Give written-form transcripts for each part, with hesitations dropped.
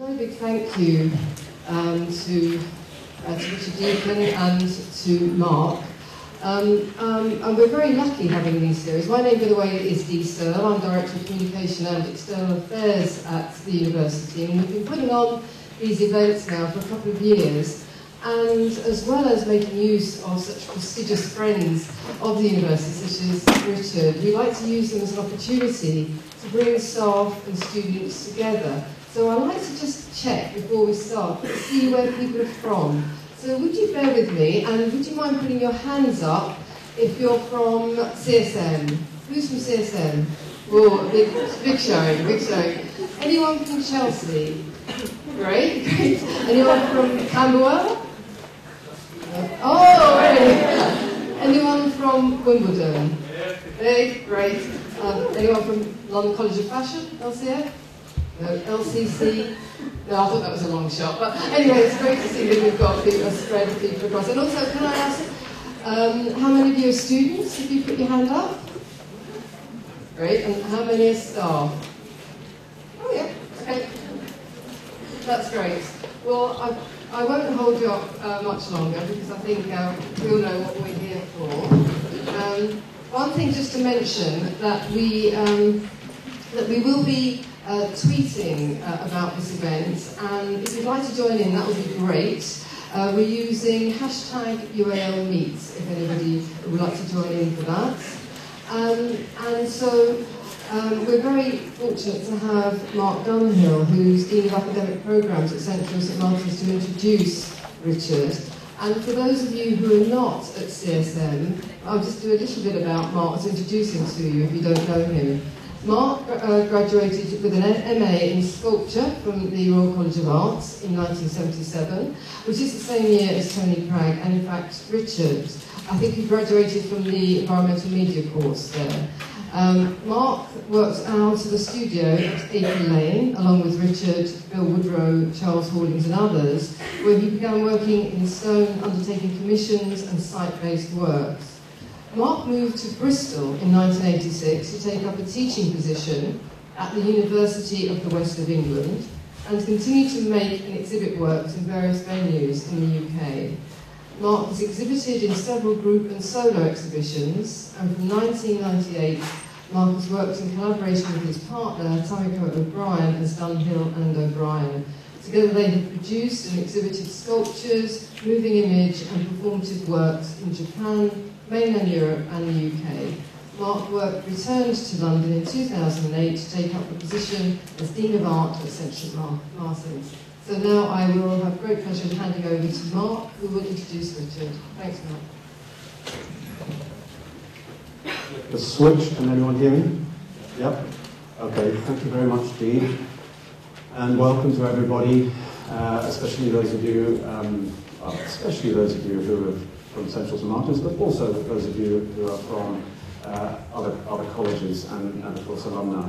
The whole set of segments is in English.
very big thank you to Richard Deacon and to Mark. And we're very lucky having these series. My name, by the way, is Dee Searle. I'm Director of Communication and External Affairs at the university, and we've been putting on these events now for a couple of years. And as well as making use of such prestigious friends of the university, such as Richard, we like to use them as an opportunity to bring staff and students together. So I'd like to just check before we start, to see where people are from. So would you bear with me, and would you mind putting your hands up if you're from CSM? Who's from CSM? Oh, big showing, big showing. Anyone from Chelsea? Great, great. Anyone from Camberwell? Oh, really? Anyone from Wimbledon? Big, great. Anyone from London College of Fashion, LCF? No, LCC? No, I thought that was a long shot. But anyway, it's great to see that we've got a spread of people across. And also, can I ask, how many of you are students, if you put your hand up? Great. And how many are staff? Oh, yeah. Okay. That's great. Well, I won't hold you up much longer, because I think we all know what we're here for. One thing just to mention, that we will be tweeting about this event, and if you'd like to join in, that would be great. We're using hashtag UAL Meets, if anybody would like to join in for that. And so we're very fortunate to have Mark Dunhill, who's Dean of Academic Programmes at Central St Martin's, to introduce Richard. And for those of you who are not at CSM, I'll just do a little bit about Mark to introduce him to you if you don't know him. Mark graduated with an MA in Sculpture from the Royal College of Arts in 1977, which is the same year as Tony Cragg, and in fact Richard. I think he graduated from the Environmental Media course there. Mark worked out of the studio at Acre Lane, along with Richard, Bill Woodrow, Charles Hawlings and others, where he began working in stone, undertaking commissions and site-based works. Mark moved to Bristol in 1986 to take up a teaching position at the University of the West of England, and continued to make and exhibit works in various venues in the UK. Mark has exhibited in several group and solo exhibitions, and from 1998, Mark has worked in collaboration with his partner, Tamiko O'Brien, as Dunhill and O'Brien. Together they have produced and exhibited sculptures, moving image and performative works in Japan, mainland Europe and the UK. Mark returned to London in 2008 to take up the position as Dean of Art at St Martin's. So now I will have great pleasure in handing over to Mark, who will introduce Richard. Thanks, Mark. The switch, can everyone hear me? Yep. Okay, thank you very much, Dee. And welcome to everybody, especially those of you who are from Central St Martin's, but also those of you who are from other colleges and of course alumni.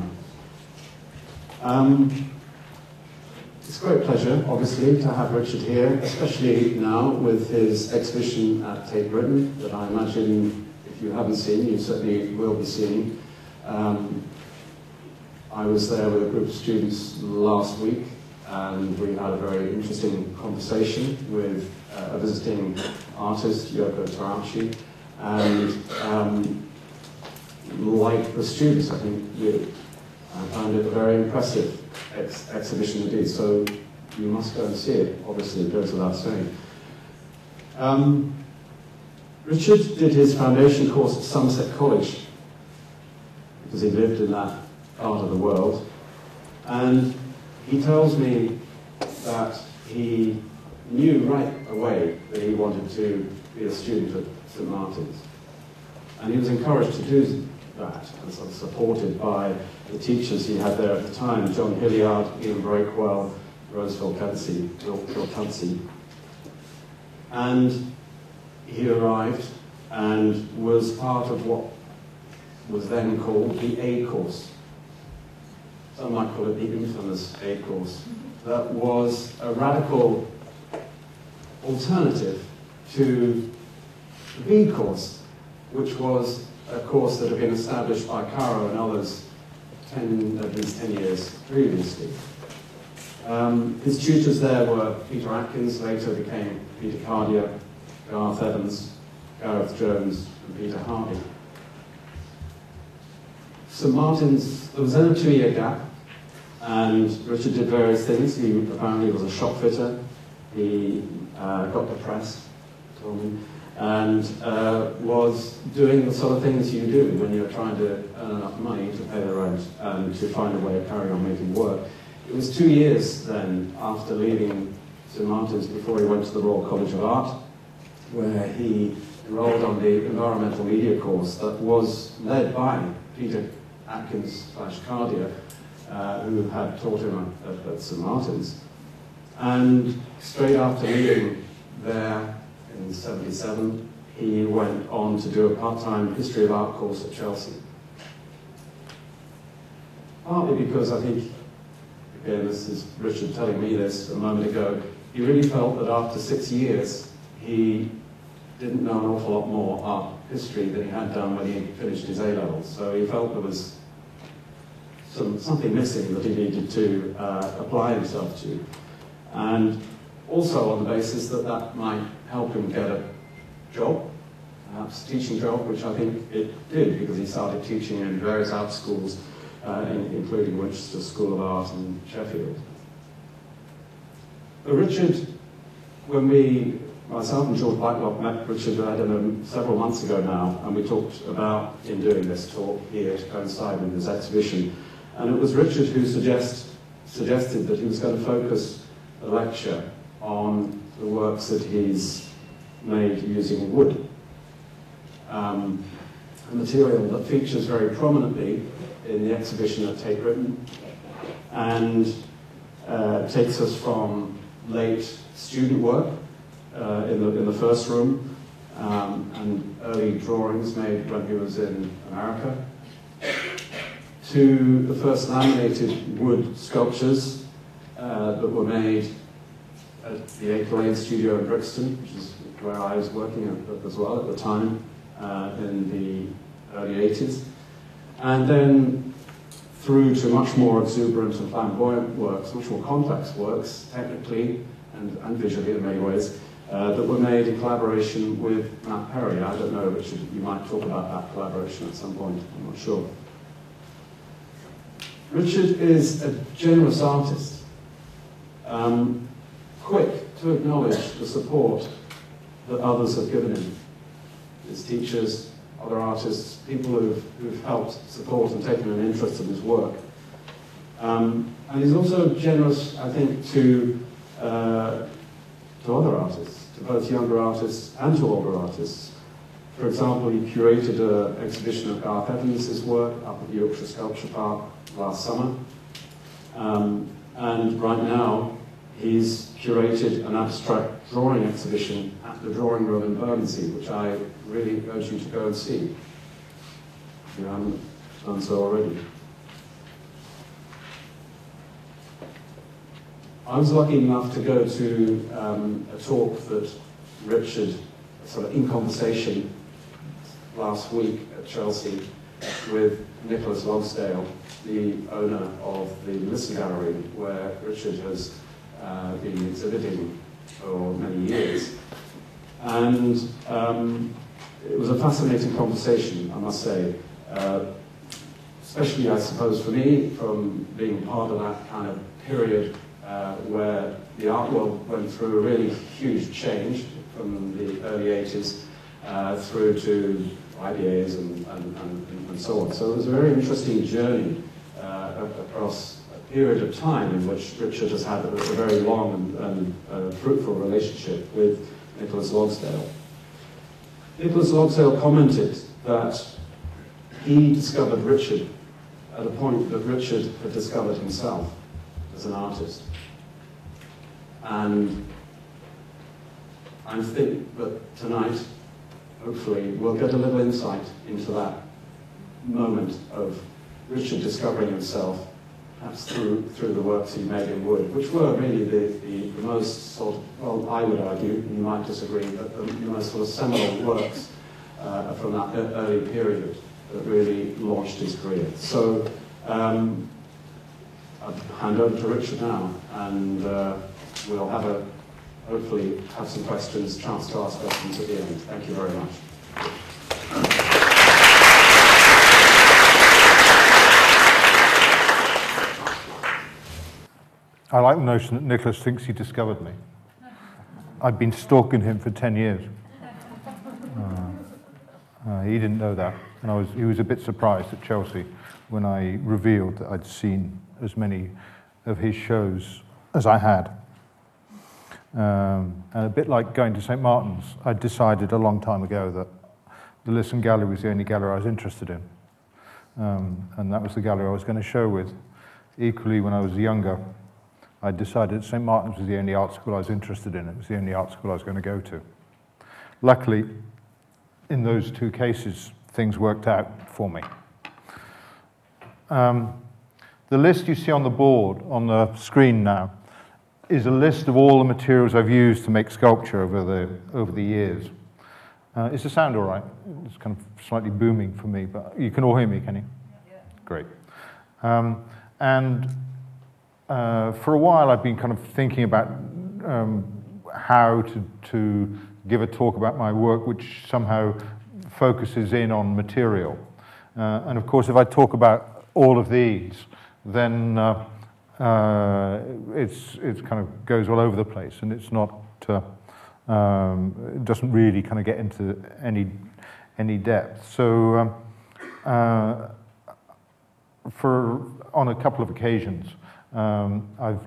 It's a great pleasure, obviously, to have Richard here, especially now with his exhibition at Tate Britain, that I imagine, if you haven't seen, you certainly will be seeing. I was there with a group of students last week, and we had a very interesting conversation with a visiting artist, Yoko Tarachi, and like the students, I think I found it a very impressive exhibition indeed, so you must go and see it, obviously it goes without saying. Richard did his foundation course at Somerset College, because he lived in that part of the world, and he tells me that he knew right away that he wanted to be a student at St Martin's. And he was encouraged to do that, and sort of supported by the teachers he had there at the time, John Hilliard, Ian Breakwell, Rose Phil Clancy. And he arrived and was part of what was then called the A course. Some might call it the infamous A course. That was a radical alternative to the B course, which was a course that had been established by Caro and others at least 10 years previously. His tutors there were Peter Atkins, later became Peter Cardier, Garth Evans, Gareth Jones, and Peter Harvey. St Martin's, there was then a 2-year gap, and Richard did various things. He apparently was a shop fitter. He got depressed, told me, and was doing the sort of things you do when you're trying to earn enough money to pay the rent and to find a way of carrying on making work. It was 2 years then after leaving St Martin's before he went to the Royal College of Art, where he enrolled on the environmental media course that was led by Peter Atkins/Cardier, who had taught him at St Martin's. And straight after leaving there in '77, he went on to do a part-time history of art course at Chelsea. Partly because I think, again, this is Richard telling me this a moment ago, he really felt that after 6 years, he didn't know an awful lot more art history than he had done when he finished his A-levels. So he felt there was something missing that he needed to apply himself to. And also on the basis that that might help him get a job, perhaps a teaching job, which I think it did, because he started teaching in various art schools, including Winchester School of Art and Sheffield. But Richard, when myself and George Blacklock met Richard, I don't know, several months ago now, and we talked about him doing this talk here to coincide with his exhibition. And it was Richard who suggested that he was going to focus the lecture on the works that he's made using wood. A material that features very prominently in the exhibition at Tate Britain, and takes us from late student work in the first room, and early drawings made when he was in America, to the first laminated wood sculptures that were made at the 8 Lane studio in Brixton, which is where I was working as well at the time, in the early 80s. And then through to much more exuberant and flamboyant works, much more complex works, technically and visually in many ways, that were made in collaboration with Matt Perry. I don't know, Richard, you might talk about that collaboration at some point, I'm not sure. Richard is a generous artist, quick to acknowledge the support that others have given him, his teachers, other artists, people who've helped support and taken an interest in his work. And he's also generous, I think, to other artists, to both younger artists and to older artists. For example, he curated an exhibition of Garth Evans' work up at the Yorkshire Sculpture Park last summer. And right now, he's curated an abstract drawing exhibition at the Drawing Room in Bermondsey, which I really urge you to go and see, if you haven't done so already. I was lucky enough to go to a talk that Richard, sort of in conversation last week at Chelsea with Nicholas Logsdale, the owner of the Melissa Gallery, where Richard has been exhibiting for many years. And it was a fascinating conversation, I must say, especially, I suppose, for me, from being part of that kind of period where the art world went through a really huge change from the early 80s through to IBAs and so on. So it was a very interesting journey across a period of time in which Richard has had a very long and fruitful relationship with Nicholas Logsdale. Nicholas Logsdale commented that he discovered Richard at a point that Richard had discovered himself as an artist. And I think that tonight, hopefully, we'll get a little insight into that moment of Richard discovering himself, perhaps through the works he made in wood, which were really the most sort of, well, I would argue, and you might disagree, but the most sort of seminal works from that early period that really launched his career. So I'll hand over to Richard now, and we'll hopefully have some questions, chance to ask questions at the end. Thank you very much. I like the notion that Nicholas thinks he discovered me. I've been stalking him for 10 years. He didn't know that, and he was a bit surprised at Chelsea when I revealed that I'd seen as many of his shows as I had. And a bit like going to St. Martin's, I decided a long time ago that the Lisson Gallery was the only gallery I was interested in. And that was the gallery I was going to show with. Equally, when I was younger, I decided St. Martin's was the only art school I was interested in. It was the only art school I was going to go to. Luckily, in those two cases, things worked out for me. The list you see on the board, on the screen now, is a list of all the materials I've used to make sculpture over the years. Is the sound all right? It's kind of slightly booming for me, but you can all hear me, can you? Yeah. Great. For a while, I've been kind of thinking about how to give a talk about my work which somehow focuses in on material. And of course, if I talk about all of these, then it's kind of goes all over the place, and it's not it doesn't really kind of get into any depth. So on a couple of occasions, I've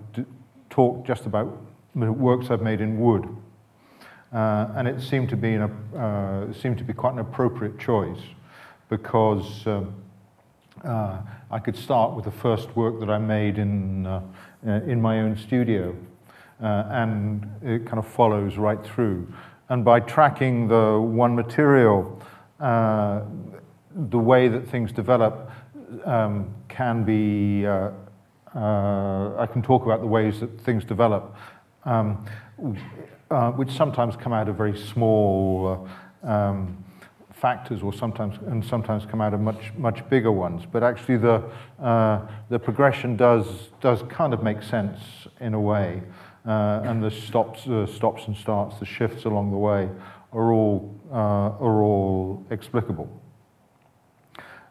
talked just about works I've made in wood, and it seemed to be quite an appropriate choice, because I could start with the first work that I made in my own studio, and it kind of follows right through. And by tracking the one material, the way that things develop can be. I can talk about the ways that things develop, which sometimes come out of very small factors, or sometimes come out of much bigger ones. But actually, the progression does kind of make sense in a way, and the stops and starts, the shifts along the way, are all explicable.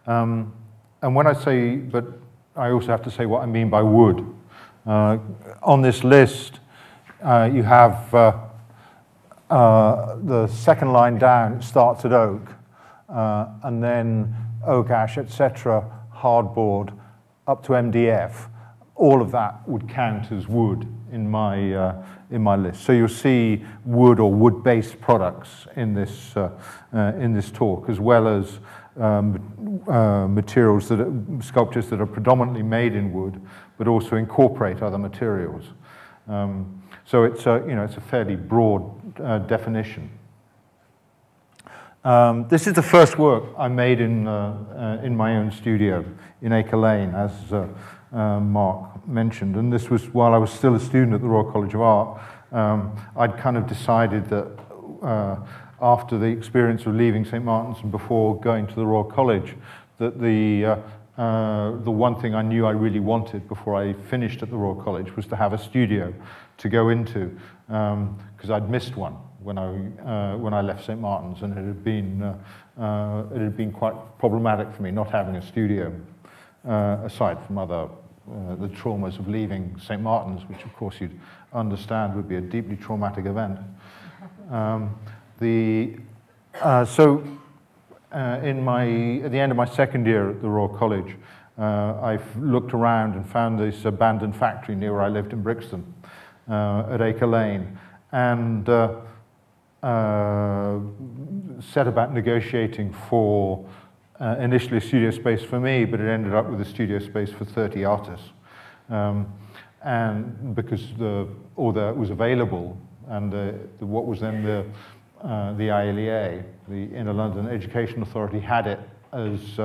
And when I say, but I also have to say what I mean by wood. On this list, you have the second line down. It starts at oak, and then oak ash, etc., hardboard, up to MDF. All of that would count as wood in my list. So you'll see wood or wood-based products in this talk, as well as materials sculptures that are predominantly made in wood, but also incorporate other materials. So it's a fairly broad definition. This is the first work I made in my own studio in Acre Lane, as Mark mentioned, and this was while I was still a student at the Royal College of Art. I'd kind of decided that after the experience of leaving St. Martin's and before going to the Royal College, that the one thing I knew I really wanted before I finished at the Royal College was to have a studio to go into, because I'd missed one when I left St. Martin's, and it had been quite problematic for me not having a studio, aside from the traumas of leaving St. Martin's, which of course you'd understand would be a deeply traumatic event. At the end of my second year at the Royal College, I looked around and found this abandoned factory near where I lived in Brixton, at Acre Lane, and set about negotiating for initially a studio space for me, but it ended up with a studio space for 30 artists, and because all that was available, and what was then the ILEA, the Inner London Education Authority, had it as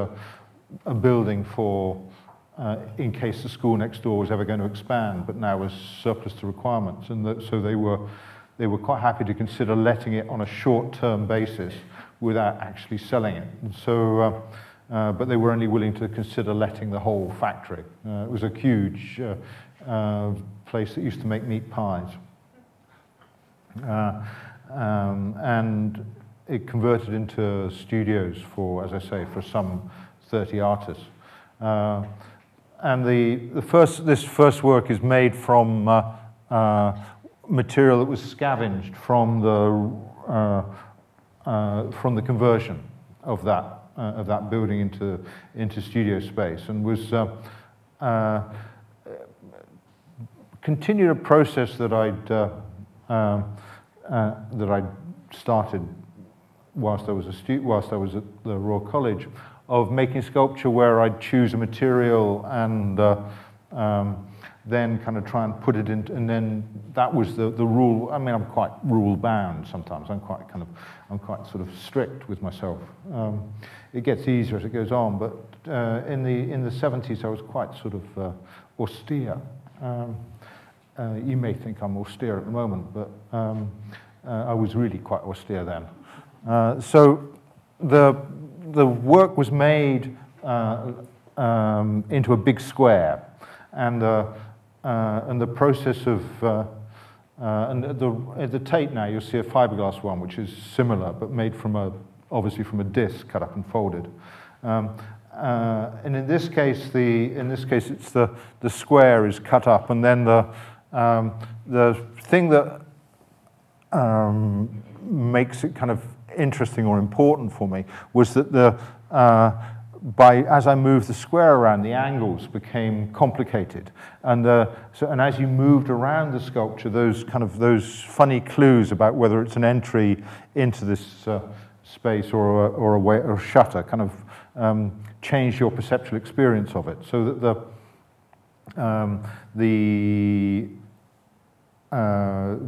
a building for in case the school next door was ever going to expand, but now was surplus to requirements, and so they were quite happy to consider letting it on a short-term basis without actually selling it. And so but they were only willing to consider letting the whole factory. It was a huge place that used to make meat pies. And it converted into studios for, as I say, for some 30 artists. And this first work is made from material that was scavenged from the conversion of that building into studio space, and was continued a process that I'd started whilst I was at the Royal College, of making sculpture where I'd choose a material and then kind of try and put it in, and then that was the rule. I mean, I'm quite rule bound sometimes. I'm quite sort of strict with myself. It gets easier as it goes on, but in the 70s I was quite sort of austere. You may think I'm austere at the moment, but I was really quite austere then. So the work was made into a big square, and the process of and at the Tate now you'll see a fiberglass one which is similar but made from obviously from a disc cut up and folded. And in this case it's the square is cut up, and then the thing that makes it kind of interesting or important for me was that as I moved the square around, the angles became complicated, and as you moved around the sculpture, those funny clues about whether it's an entry into this space or a shutter kind of changed your perceptual experience of it, so that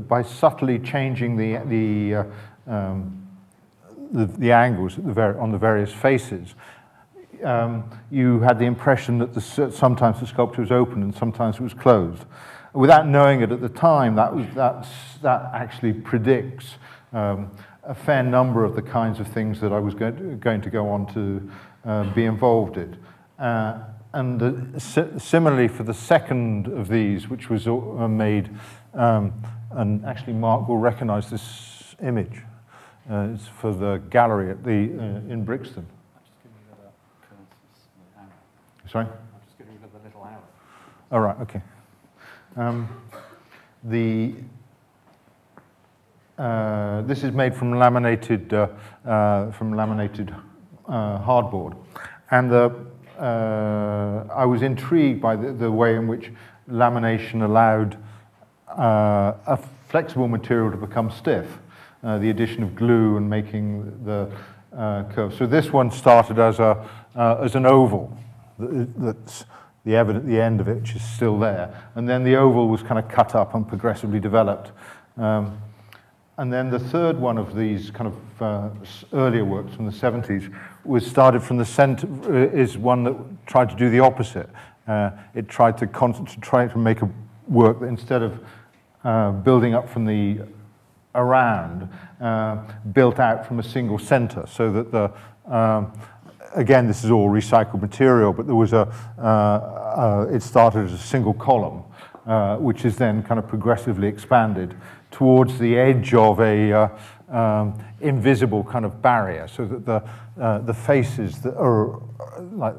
by subtly changing the angles on the various faces, you had the impression that sometimes the sculpture was open and sometimes it was closed. Without knowing it at the time, that actually predicts a fair number of the kinds of things that I was going to go on to be involved in. And similarly for the second of these, which was made, and actually Mark will recognize this image. It's for the gallery at in Brixton. I'm just giving you the arrow. Sorry? I'm just giving you the little arrow. All right, okay. This is made from laminated hardboard, and I was intrigued by the way in which lamination allowed a flexible material to become stiff. The addition of glue and making the curve. So this one started as an oval. That's the end of it, which is still there. And then the oval was kind of cut up and progressively developed. And then the third one of these kind of earlier works from the 70s was started from the center, is one that tried to do the opposite. It tried to make a work that instead of building up from the around, built out from a single center, so that again, this is all recycled material, but there was it started as a single column, which is then kind of progressively expanded towards the edge of a invisible kind of barrier, so that the faces that are like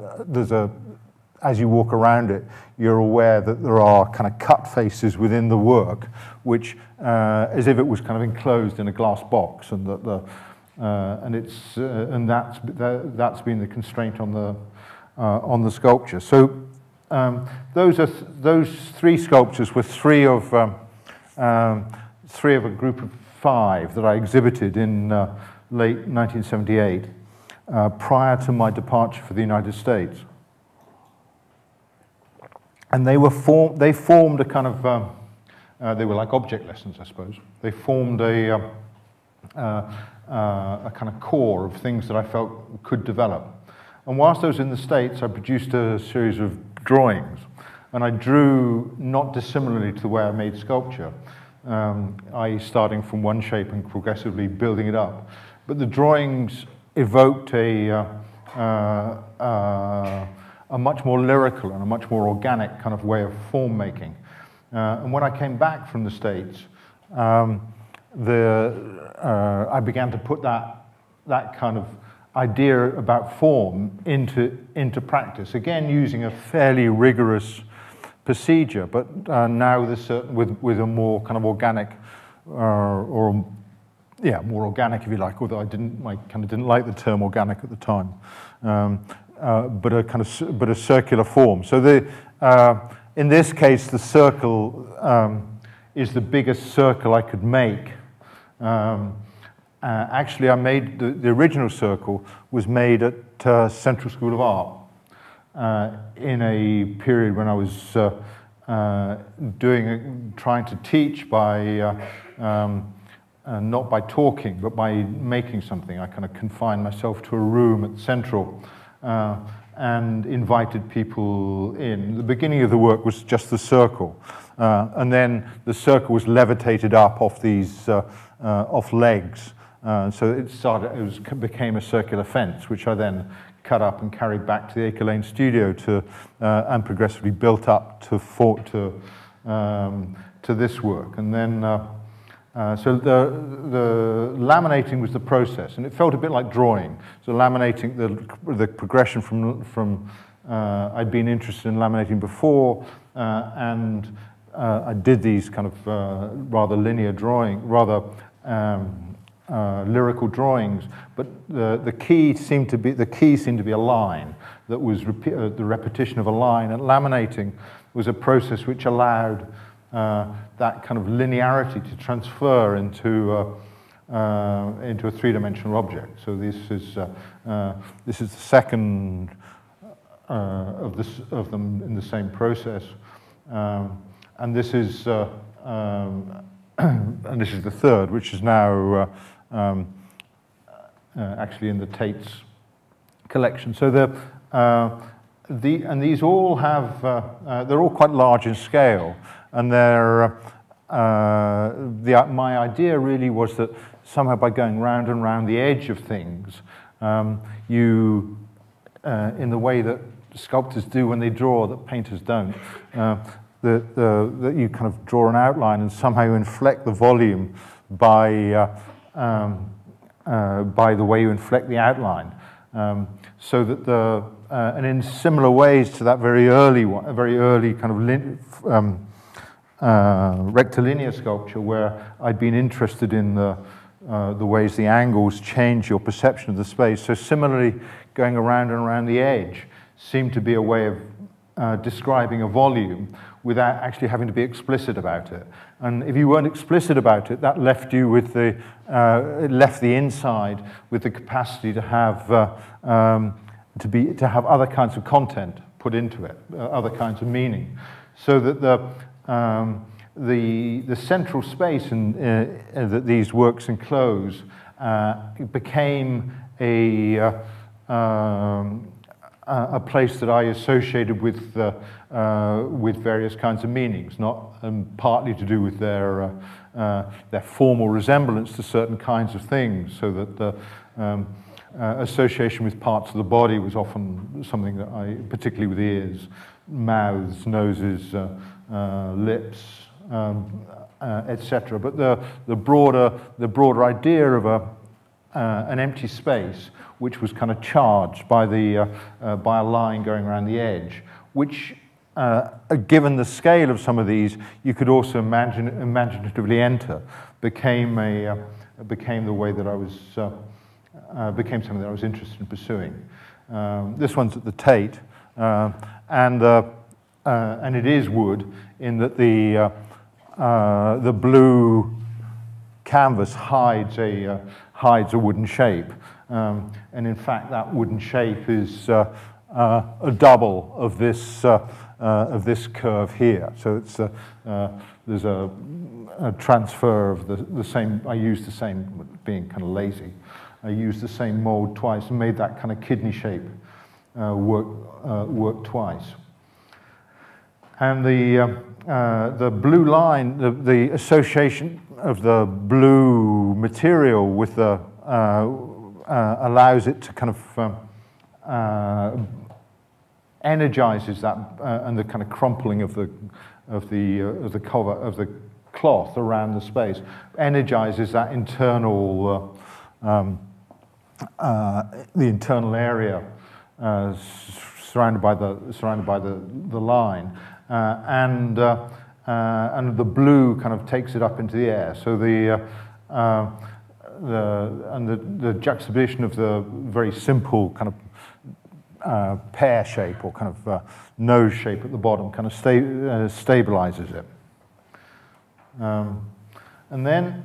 as you walk around it, you're aware that there are kind of cut faces within the work, which as if it was kind of enclosed in a glass box, and that's been the constraint on the sculpture. So those three sculptures were three of a group of 5 that I exhibited in late 1978, prior to my departure for the United States. And they formed a kind of, they were like object lessons, I suppose. They formed a kind of core of things that I felt could develop. And whilst I was in the States, I produced a series of drawings. And I drew not dissimilarly to the way I made sculpture, i.e. starting from one shape and progressively building it up. But the drawings evoked a a much more lyrical and a much more organic kind of way of form making. And when I came back from the States, I began to put that kind of idea about form into practice, again using a fairly rigorous procedure, but now with a more kind of organic, more organic, if you like, although I kind of didn't like the term organic at the time, but a circular form. So in this case, the circle is the biggest circle I could make. Actually, I made the original circle was made at Central School of Art in a period when I was trying to teach by not by talking, but by making something. I kind of confined myself to a room at Central and invited people in. The beginning of the work was just the circle, and then the circle was levitated up off these off legs. So it became a circular fence, which I then cut up and carried back to the Acre Lane studio and progressively built up to this work. And then, so the laminating was the process, and it felt a bit like drawing. So laminating, the progression from I'd been interested in laminating before, and I did these kind of rather linear lyrical drawings, but the key seemed to be a line that was the repetition of a line. And laminating was a process which allowed that kind of linearity to transfer into a three-dimensional object. So this is the second of them in the same process, and this is the third, which is now actually in the Tate's collection. So these all have they're all quite large in scale, and my idea really was that somehow by going round and round the edge of things, you in the way that sculptors do when they draw that painters don't, that you kind of draw an outline and somehow you inflect the volume by the way you inflect the outline, so that and in similar ways to that very early kind of rectilinear sculpture, where I'd been interested in the ways the angles change your perception of the space. So similarly, going around and around the edge seemed to be a way of describing a volume without actually having to be explicit about it. And if you weren't explicit about it, that left you with it left the inside with the capacity to have other kinds of content put into it, other kinds of meaning, so that the central space that these works enclose became a place that I associated with various kinds of meanings, not partly to do with their formal resemblance to certain kinds of things, so that the association with parts of the body was often something that particularly with ears, mouths, noses, lips, etc. But the broader idea of an empty space, which was kind of charged by a line going around the edge, which, given the scale of some of these, you could also imaginatively enter, became the way that I was became something that I was interested in pursuing. This one's at the Tate, and it is wood in that the blue canvas hides a wooden shape, and in fact that wooden shape is a double of this curve here. So it's there's a transfer of the same. I used the same, being kind of lazy. I used the same mold twice and made that kind of kidney shape work twice. And the blue line, the association of the blue material with the allows it to kind of energizes that, and the kind of crumpling of the cover of the cloth around the space energizes that internal the internal area surrounded by the line, and the blue kind of takes it up into the air. So the juxtaposition of the very simple kind of pear shape or kind of nose shape at the bottom kind of stabilizes it. And then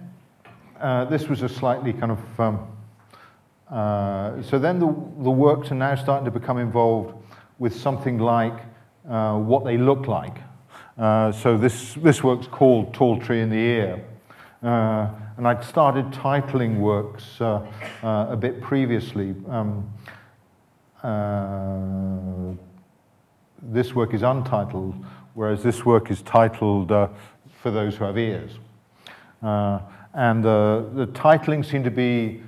this was a slightly kind of so then the works are now starting to become involved with something like what they look like. So this work's called Tall Tree in the Ear. And I'd started titling works a bit previously. This work is untitled, whereas this work is titled For Those Who Have Ears. And the titling seemed to be,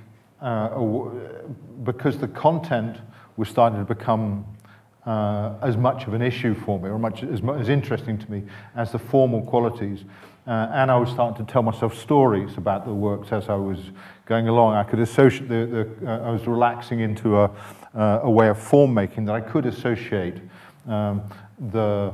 because the content was starting to become as much of an issue for me, or as interesting to me as the formal qualities. And I was starting to tell myself stories about the works as I was going along. I could associate I was relaxing into a way of form making that I could associate the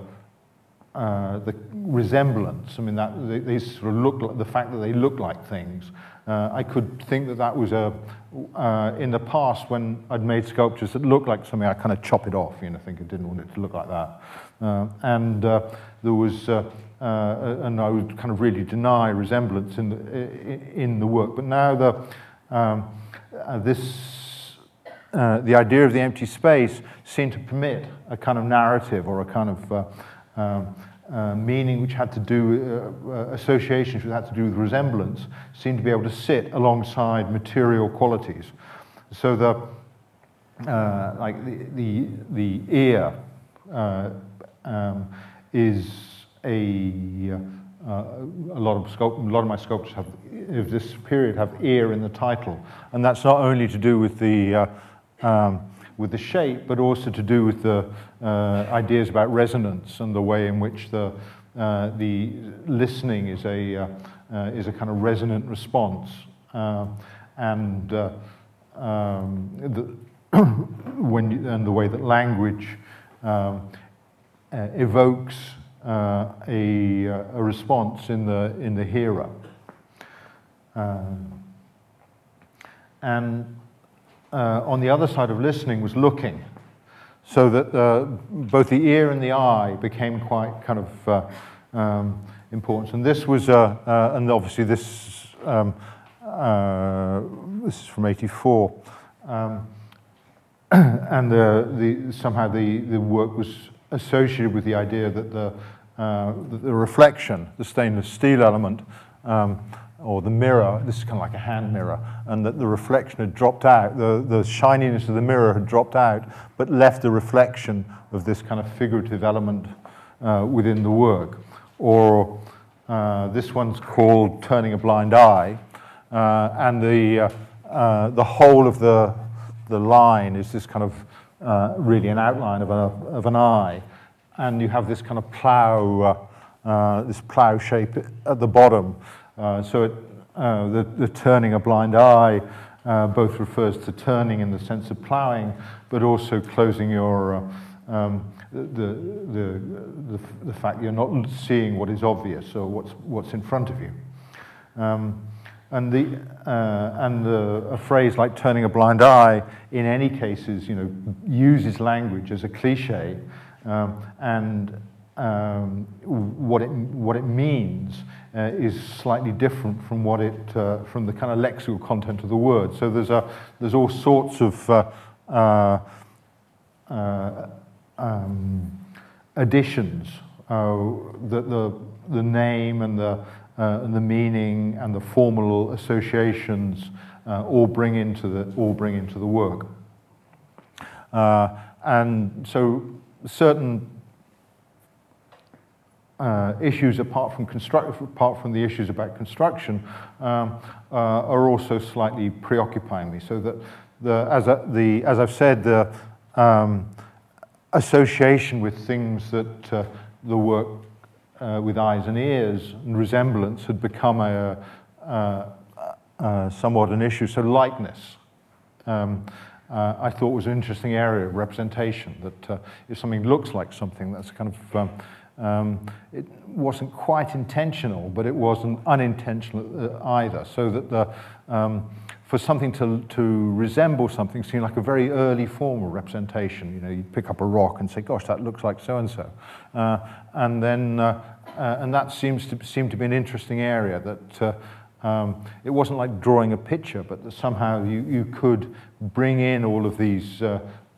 resemblance. I mean, that they sort of look like, the fact that they look like things. I could think that was in the past when I'd made sculptures that looked like something, I kind of chop it off, think I didn't want it to look like that. And there was, and I would kind of really deny resemblance in the work. But now the idea of the empty space seemed to permit a kind of narrative or a kind of meaning which had to do, associations which had to do with resemblance, seemed to be able to sit alongside material qualities. So like the ear is a lot of my sculptures of this period have ear in the title, and that's not only to do with the shape, but also to do with the ideas about resonance and the way in which the listening is a kind of resonant response, and the way that language evokes a response in the hearer, and on the other side of listening was looking, so that both the ear and the eye became quite kind of important. And this was, and obviously this is from '84, and somehow the work was associated with the idea that the reflection, the stainless steel element, or the mirror, this is kind of like a hand mirror, and that the reflection had dropped out, the shininess of the mirror had dropped out, but left a reflection of this kind of figurative element within the work. Or this one's called Turning a Blind Eye, and the whole of the line is this kind of really an outline of an eye, and you have this kind of plow, this plow shape at the bottom. So the turning a blind eye both refers to turning in the sense of ploughing, but also closing your the fact you're not seeing what is obvious or what's in front of you. And a phrase like turning a blind eye, in any cases, uses language as a cliche, and what it means is slightly different from what from the kind of lexical content of the word. So there's all sorts of additions that the name and the meaning and the formal associations all bring into the work, and so certain issues apart from the issues about construction are also slightly preoccupying me. So that as I've said, association with things that the work with eyes and ears and resemblance had become somewhat an issue. So likeness, I thought was an interesting area of representation, that if something looks like something, that's kind of, it wasn't quite intentional, but it wasn't unintentional either. So that for something to resemble something seemed like a very early form of representation. You know, you pick up a rock and say, gosh, that looks like so-and-so. And that seemed to be an interesting area, that it wasn't like drawing a picture, but that somehow you could bring in all of these,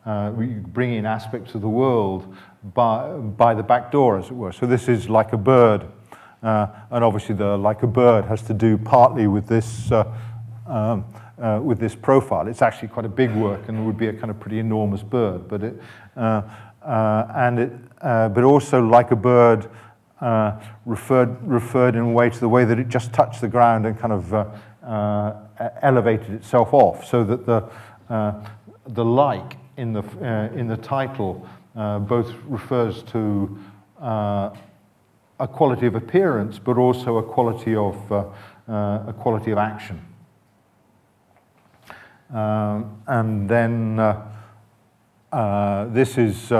bring in aspects of the world by the back door, as it were. So this is Like a Bird, and obviously the Like a Bird has to do partly with this profile. It's actually quite a big work and would be a kind of pretty enormous bird, but but also Like a Bird referred in a way to the way that it just touched the ground and kind of elevated itself off, so that the like in the title both refers to a quality of appearance, but also a quality of action. And then this is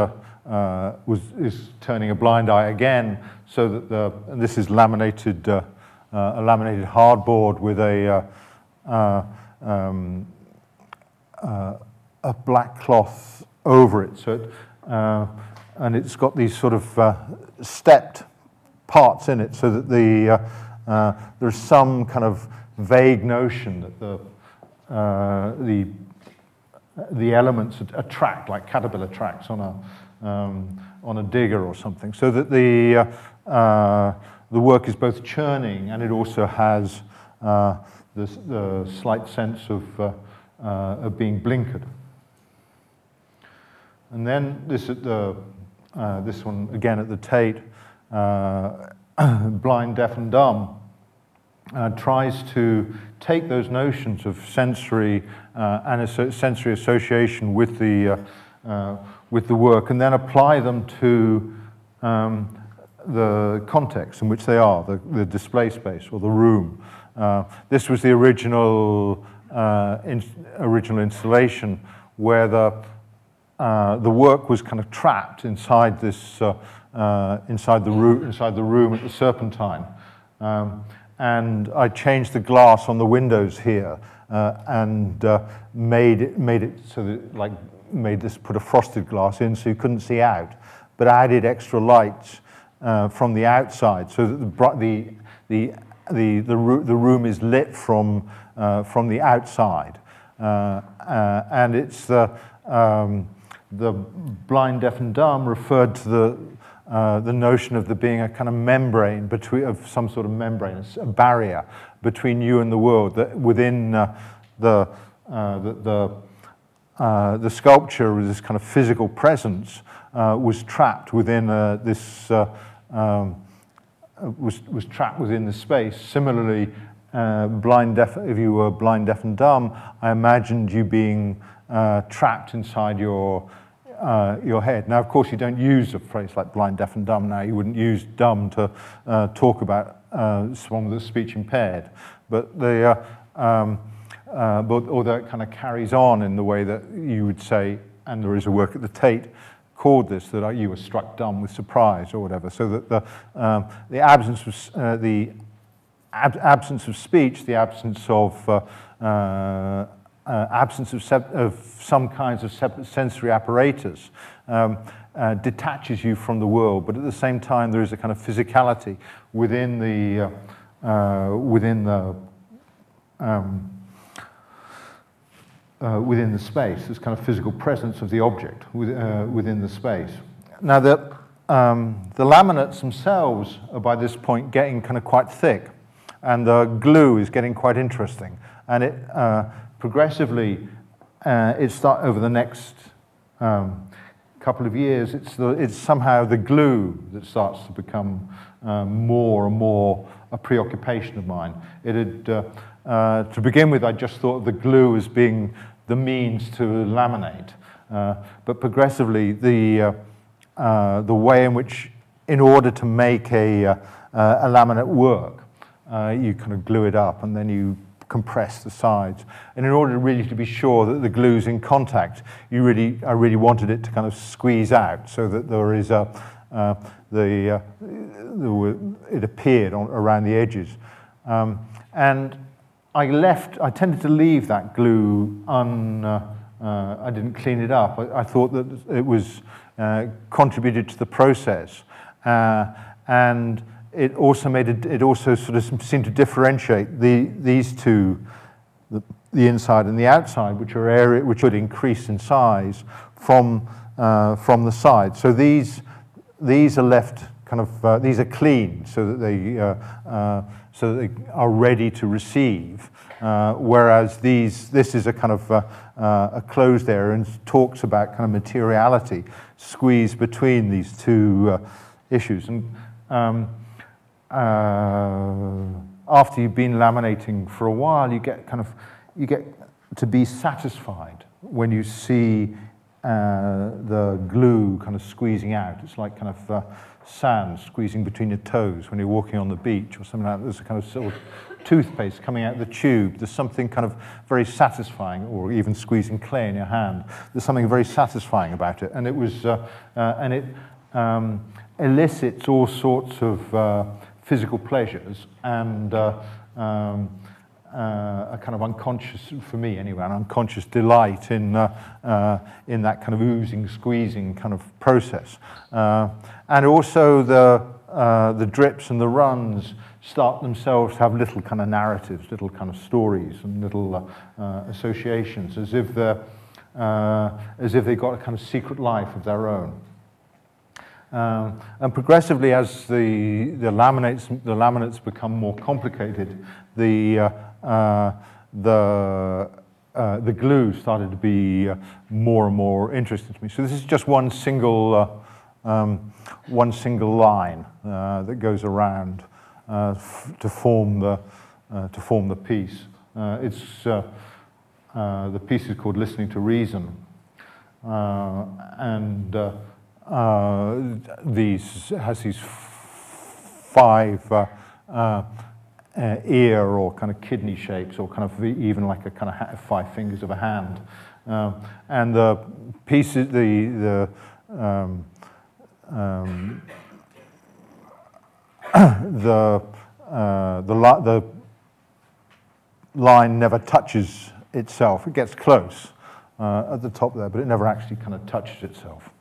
turning a blind eye again, so that this is laminated, a laminated hardboard with a black cloth over it. So and it's got these sort of stepped parts in it, so that there's some kind of vague notion that the elements attract, like caterpillar tracks on a digger or something, so that the work is both churning, and it also has the slight sense of being blinkered. And then this one again at the Tate, Blind, Deaf and Dumb, tries to take those notions of sensory and sensory association with the work, and then apply them to the context in which they are, the display space or the room. This was the original installation, where the work was kind of trapped inside this inside the room at the Serpentine. And I changed the glass on the windows here and made it so that, put a frosted glass in so you couldn't see out, but added extra lights from the outside, so that the room is lit from the outside, and it's the Blind, Deaf and Dumb referred to the notion of there being a kind of membrane of some sort of membrane, a barrier between you and the world. That within the sculpture, this kind of physical presence was trapped within was trapped within the space. Similarly, if you were blind, deaf, and dumb, I imagined you being trapped inside your head. Now, of course, you don't use a phrase like blind, deaf, and dumb now. You wouldn't use dumb to talk about someone with a speech impaired. But although it kind of carries on in the way that you would say, and there is a work at the Tate called this, that you were struck dumb with surprise or whatever, so that the absence of speech, the absence of some kinds of sensory apparatus detaches you from the world, but at the same time there is a kind of physicality within the space. This kind of physical presence of the object within the space. Now the laminates themselves are by this point getting kind of quite thick, and the glue is getting quite interesting, and it progressively, over the next couple of years, it's somehow the glue that starts to become more and more a preoccupation of mine. It had, to begin with, I just thought of the glue as being the means to laminate, But progressively, the way in which, in order to make a laminate work, you kind of glue it up and then you compress the sides. And in order really to be sure that the glue's in contact, I really wanted it to kind of squeeze out so that there is it appeared around the edges. And I tended to leave that glue I didn't clean it up. I thought that it was contributed to the process. And it also sort of seemed to differentiate these two, the inside and the outside, which would increase in size from the side. So these are left kind of these are clean, so that they are ready to receive. Whereas this is a kind of a closed area and talks about kind of materiality squeezed between these two issues. And after you've been laminating for a while, you get to be satisfied when you see the glue kind of squeezing out. It's like kind of sand squeezing between your toes when you're walking on the beach or something like that. There's a kind of sort of toothpaste coming out of the tube. There's something kind of very satisfying, or even squeezing clay in your hand. There's something very satisfying about it, and it was elicits all sorts of physical pleasures and a kind of unconscious, for me anyway, an unconscious delight in that kind of oozing, squeezing kind of process. And also the drips and the runs start themselves to have little kind of narratives, little kind of stories and little associations, as if they've got a kind of secret life of their own. And progressively, as the laminates become more complicated, the glue started to be more and more interesting to me. So this is just one single line that goes around to form the piece. The piece is called "Listening to Reason," and has these 5 ear or kind of kidney shapes, or kind of even like a kind of 5 fingers of a hand. And the pieces, the line never touches itself. It gets close at the top there, but it never actually kind of touches itself.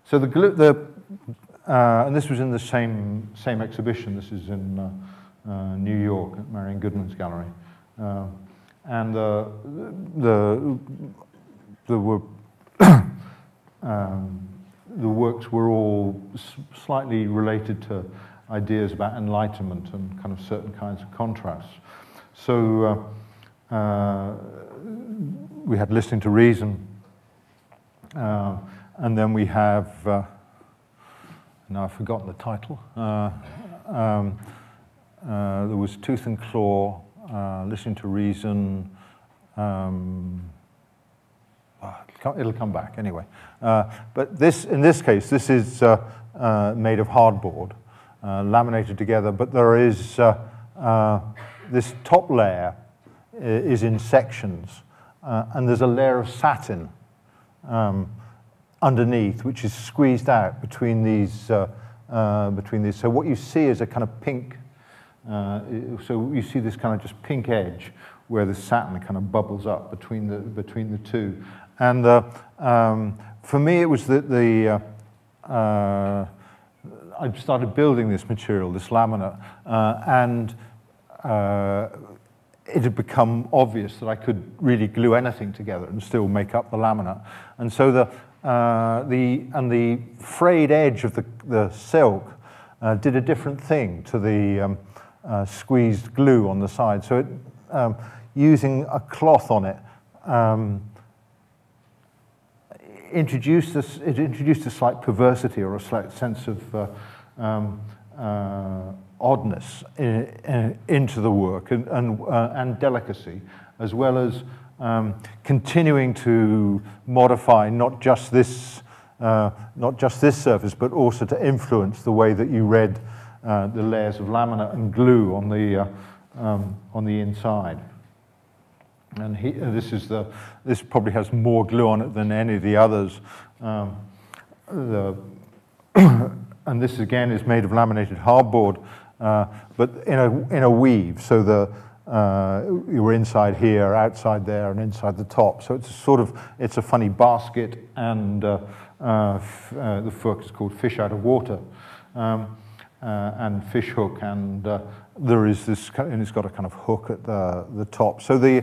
So the glue, and this was in the same exhibition. This is in New York at Marion Goodman's gallery, and the works were all slightly related to ideas about enlightenment and kind of certain kinds of contrasts. So we had Listening to Reason, and then we have, now I've forgotten the title. There was Tooth and Claw, Listening to Reason. It'll come back anyway. But in this case, this is made of hardboard, laminated together. But there is this top layer is in sections, and there's a layer of satin underneath, which is squeezed out between these. So what you see is a kind of pink. So you see this kind of just pink edge where the satin kind of bubbles up between the two. And for me, it was that I started building this material, this laminate, and it had become obvious that I could really glue anything together and still make up the laminate. And so the frayed edge of the silk did a different thing to the squeezed glue on the side. So it, using a cloth on it, introduced a slight perversity or a slight sense of oddness into the work and delicacy, as well as continuing to modify not just this surface, but also to influence the way that you read the layers of laminate and glue on the inside. And this probably has more glue on it than any of the others. And this again is made of laminated hardboard, but in a weave. So you were inside here, outside there, and inside the top. So it's a funny basket, and the hook is called fish out of water, and fish hook, and there is this, and it's got a kind of hook at the top. So the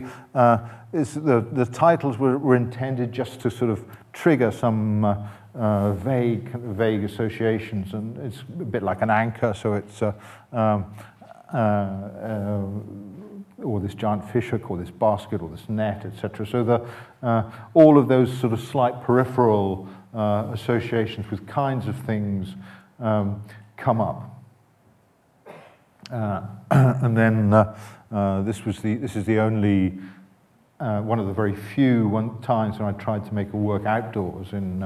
titles were intended just to sort of trigger some vague associations, and it's a bit like an anchor. So it's or this giant fish hook, or this basket, or this net, etc. So all of those sort of slight peripheral associations with kinds of things come up. And then this is the only one of the very few times when I tried to make a work outdoors in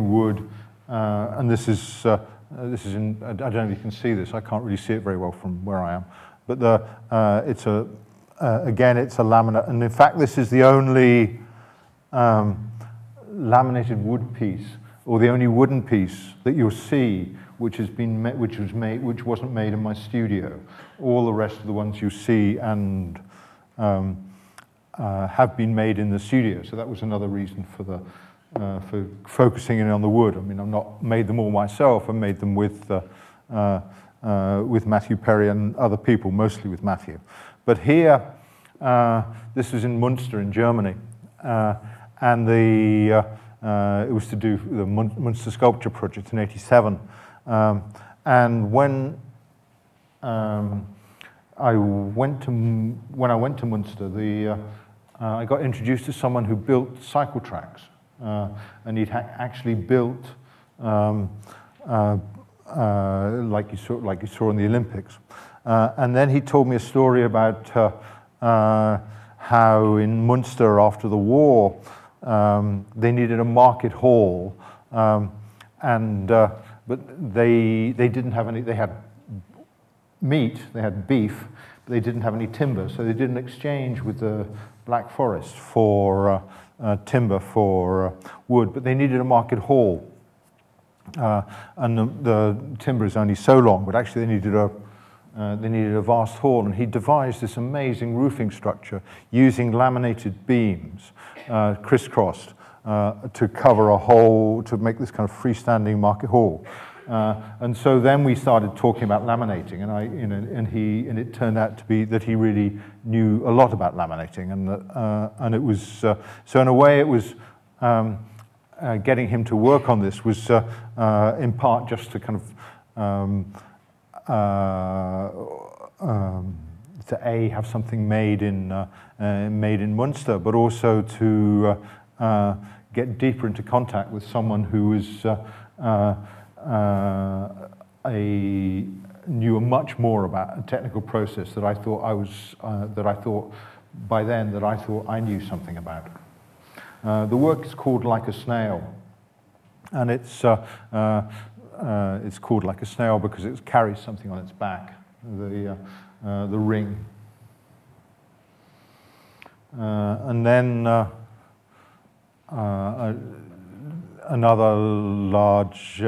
wood, and this is in, I don't know if you can see this. I can't really see it very well from where I am, but again it's a laminate, and in fact this is the only laminated wood piece, or the only wooden piece that you'll see which wasn't made in my studio. All the rest of the ones you see and have been made in the studio. So that was another reason for focusing in on the wood. I mean, I've not made them all myself. I made them with Matthew Perry and other people, mostly with Matthew. But here, this was in Munster in Germany, and it was to do the Munster Sculpture Project in '87. And when I went to Munster, I got introduced to someone who built cycle tracks, and he'd actually built like you saw in the Olympics. And then he told me a story about how in Munster after the war they needed a market hall, but they didn't have any. They had meat, they had beef, but they didn't have any timber, so they did an exchange with the Black Forest for timber for wood, but they needed a market hall, and the timber is only so long, but actually they needed a vast hall, and he devised this amazing roofing structure using laminated beams crisscrossed to cover a hole, to make this kind of freestanding market hall. And so then we started talking about laminating, and it turned out to be that he really knew a lot about laminating, and it was so in a way it was getting him to work on this was in part just to kind of to have something made in Munster, but also to get deeper into contact with someone who was knew much more about a technical process that I thought I knew something about. The work is called Like a Snail, and it's called Like a Snail because it carries something on its back, the ring. And then another large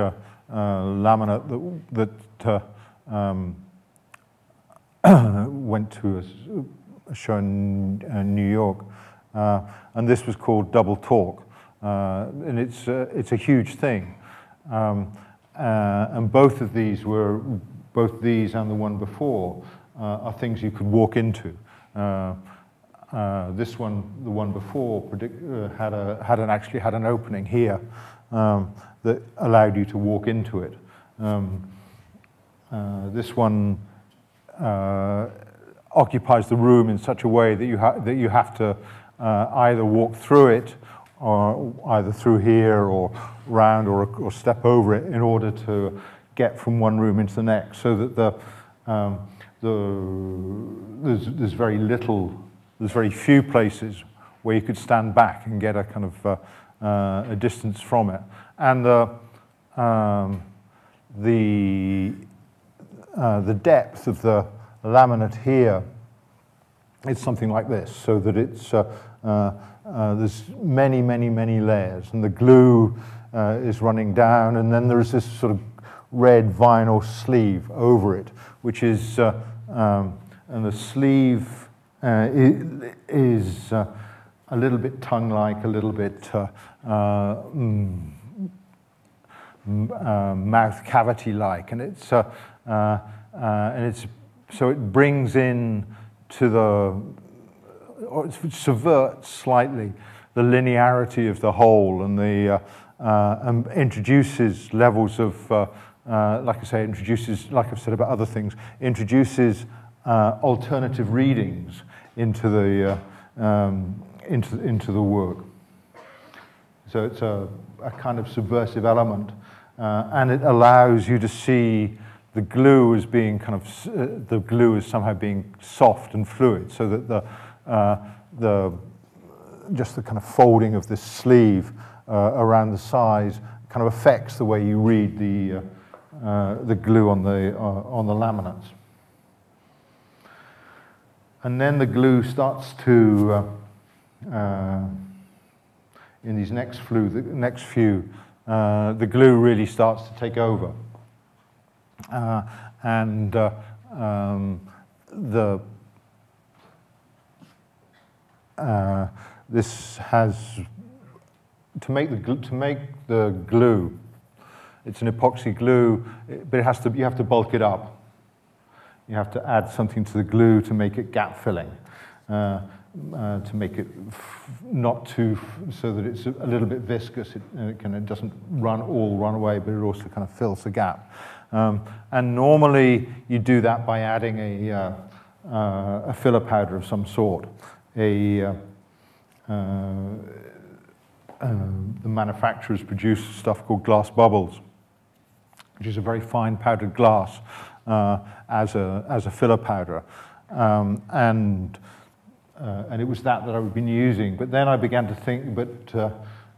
laminate that went to a show in New York, and this was called Double Talk, and it's a huge thing, and both these and the one before are things you could walk into. This one, the one before, actually had an opening here that allowed you to walk into it. This one occupies the room in such a way that you have to either walk through it, or either through here or round or step over it in order to get from one room into the next. So that there's very little there's very few places where you could stand back and get a kind of a distance from it. And the depth of the laminate here is something like this, so that it's there's many, many, many layers, and the glue is running down, and then there's this sort of red vinyl sleeve over it, which is and the sleeve is a little bit tongue-like, a little bit mouth cavity-like, and it's so it brings in to or it subverts slightly the linearity of the whole, and the introduces levels of like I say, introduces, like I've said about other things, introduces alternative readings into the work. So it's a kind of subversive element, and it allows you to see the glue as being kind of the glue as somehow being soft and fluid, so that just the kind of folding of this sleeve around the sides kind of affects the way you read the glue on the laminates. And then the glue starts to in these next few, the glue really starts to take over, and this has to make the glue. It's an epoxy glue, but you have to bulk it up. You have to add something to the glue to make it gap filling, to make it not too, so that it's a little bit viscous. It doesn't run away, but it also kind of fills the gap. And normally you do that by adding a filler powder of some sort. The manufacturers produce stuff called glass bubbles, which is a very fine powdered glass as a filler powder, and it was that I've been using. But then I began to think, kind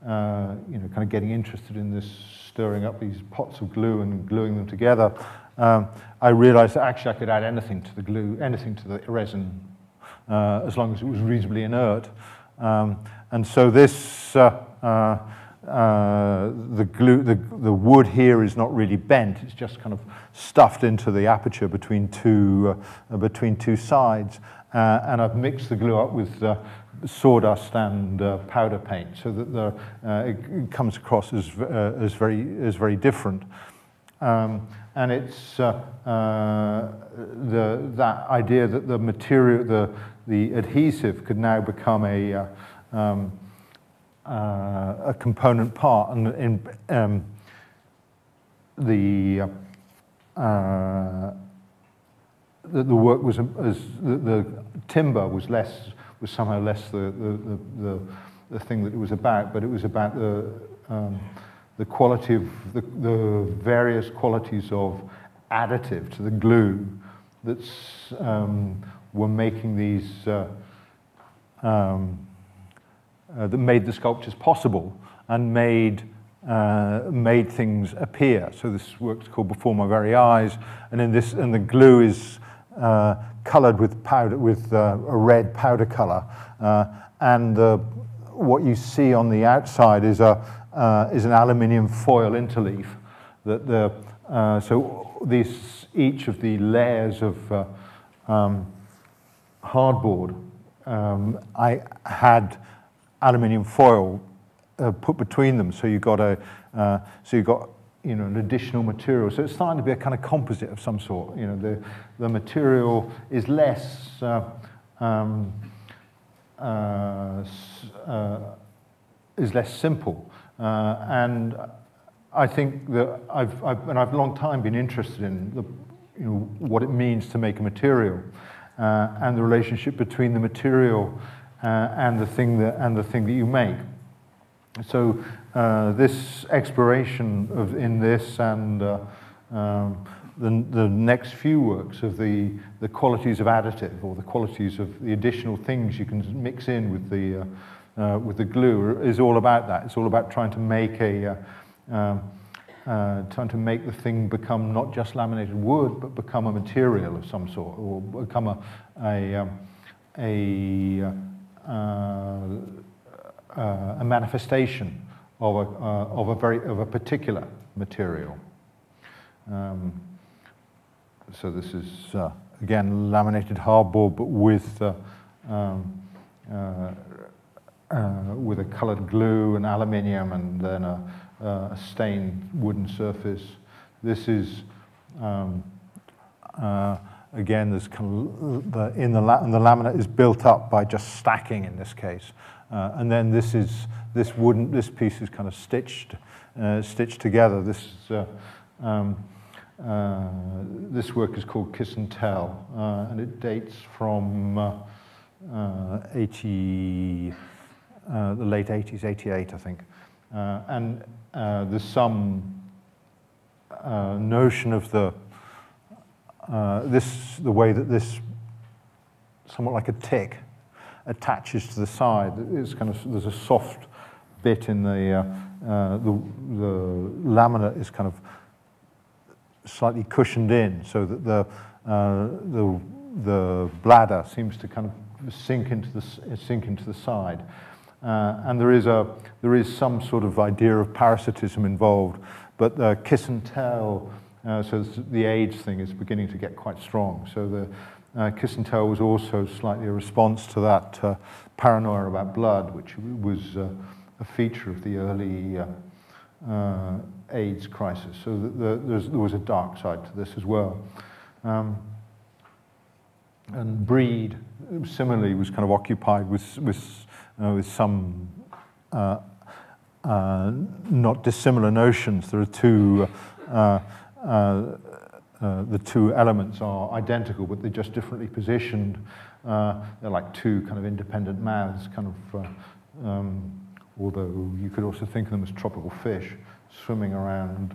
of getting interested in this, stirring up these pots of glue and gluing them together. I realized that actually I could add anything to the glue, anything to the resin, as long as it was reasonably inert. And so this, the wood here is not really bent. It's just kind of stuffed into the aperture between two sides. And I've mixed the glue up with sawdust and powder paint, so that it comes across as very different. And it's that idea that the material, the adhesive, could now become a component part, and the work was the timber was somehow less the thing that it was about, but it was about the quality of the various qualities of additive to the glue that's were making these that made the sculptures possible and made things appear. So this work's called Before My Very Eyes, and the glue is coloured with powder, with a red powder colour, and what you see on the outside is an aluminium foil interleaf. So each of the layers of hardboard, I had aluminium foil put between them, so you got an additional material. So it's starting to be a kind of composite of some sort. The material is less simple, and I think that I've a long time been interested in what it means to make a material, and the relationship between the material and the thing that you make. So this exploration in this and next few works of the qualities of additive, or the qualities of the additional things you can mix in with the glue, is all about that. It's all about trying to make trying to make the thing become not just laminated wood, but become a material of some sort, or become a manifestation of a particular material. So this is again laminated hardboard, but with a coloured glue and aluminium, and then a stained wooden surface. This is again, there's kind of the laminate is built up by just stacking in this case, and then this piece is kind of stitched together. This work is called Kiss and Tell, and it dates from the late 80s, 88, I think. And there's some notion of the way that this, somewhat like a tick, attaches to the side. It's kind of, there's a soft bit in the laminate is kind of slightly cushioned in, so that the bladder seems to kind of sink into the side, and there is some sort of idea of parasitism involved. But the kiss and tell, so the AIDS thing is beginning to get quite strong. So the kiss and tell was also slightly a response to that paranoia about blood, which was a feature of the early AIDS crisis. So there was a dark side to this as well. And Breed, similarly, was kind of occupied with some not dissimilar notions. There are the two elements are identical, but they're just differently positioned. They're like two kind of independent mouths, kind of, although you could also think of them as tropical fish swimming around.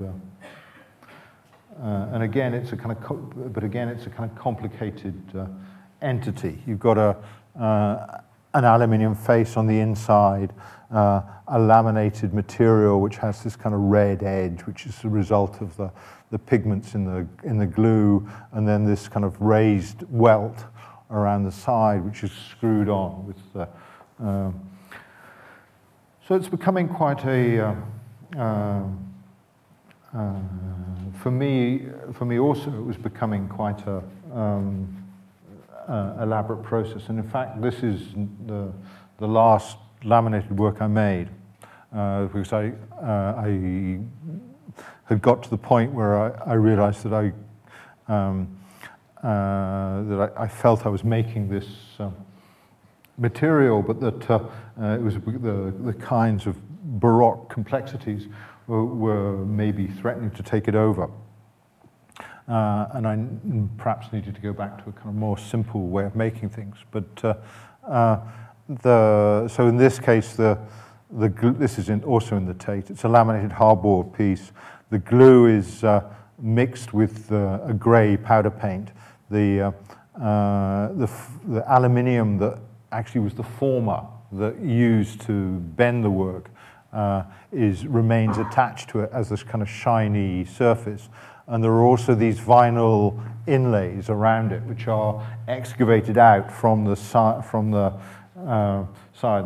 And again, it's a kind of complicated entity. You've got an aluminium face on the inside, a laminated material which has this kind of red edge, which is the result of the pigments in the glue, and then this kind of raised welt around the side, which is screwed on with the. So it's becoming quite a. For me also, it was becoming quite a elaborate process. And in fact, this is the last laminated work I made, because I had got to the point where I realized that I felt I was making this material, but that it was the kinds of Baroque complexities were maybe threatening to take it over. And I perhaps needed to go back to a kind of more simple way of making things. But so in this case, this is also in the Tate. It's a laminated hardboard piece. The glue is mixed with a grey powder paint. The aluminium that actually was the former that used to bend the work remains attached to it as this kind of shiny surface. And there are also these vinyl inlays around it, which are excavated out from the side. And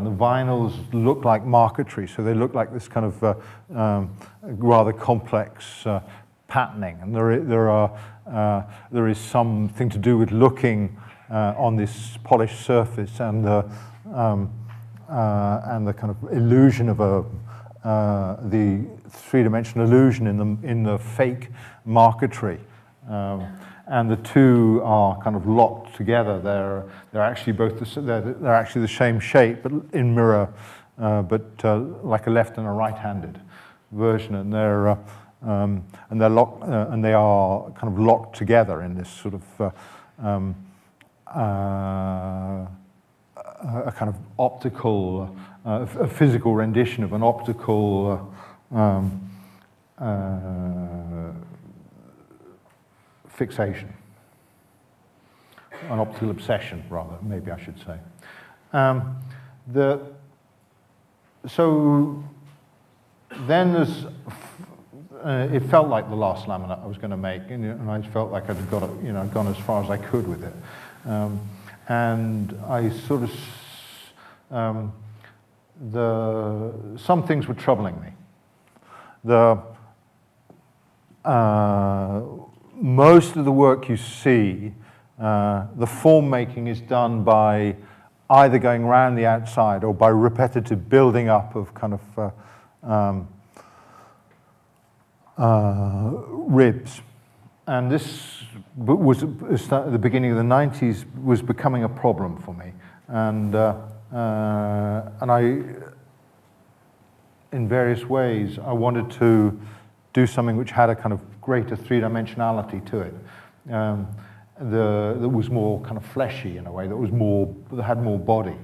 the vinyls look like marquetry, so they look like this kind of rather complex patterning. And there is something to do with looking on this polished surface and the kind of illusion of the three-dimensional illusion in the fake marquetry, and the two are kind of locked together. They're actually they're actually the same shape, but in mirror, but like a left and a right-handed version, and they're locked, and they are kind of locked together in this sort of a kind of optical, a physical rendition of an optical fixation. An optical obsession, rather, maybe I should say. So then there's, it felt like the last laminate I was going to make, and I felt like I'd got it, gone as far as I could with it. And I sort of, some things were troubling me. Most of the work you see, the form making is done by either going around the outside or by repetitive building up of kind of ribs. And this was, at the beginning of the 90s, was becoming a problem for me. And I, in various ways, I wanted to do something which had a kind of greater three-dimensionality to it. That was more kind of fleshy in a way, that had more body.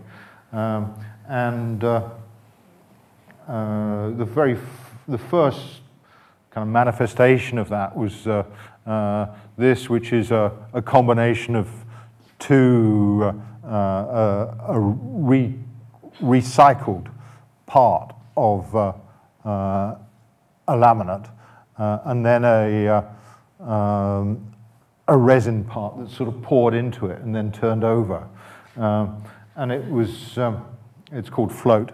The first kind of manifestation of that was this, which is a combination of two, a recycled part of a laminate, and then a resin part that sort of poured into it and then turned over. And it was, it's called float.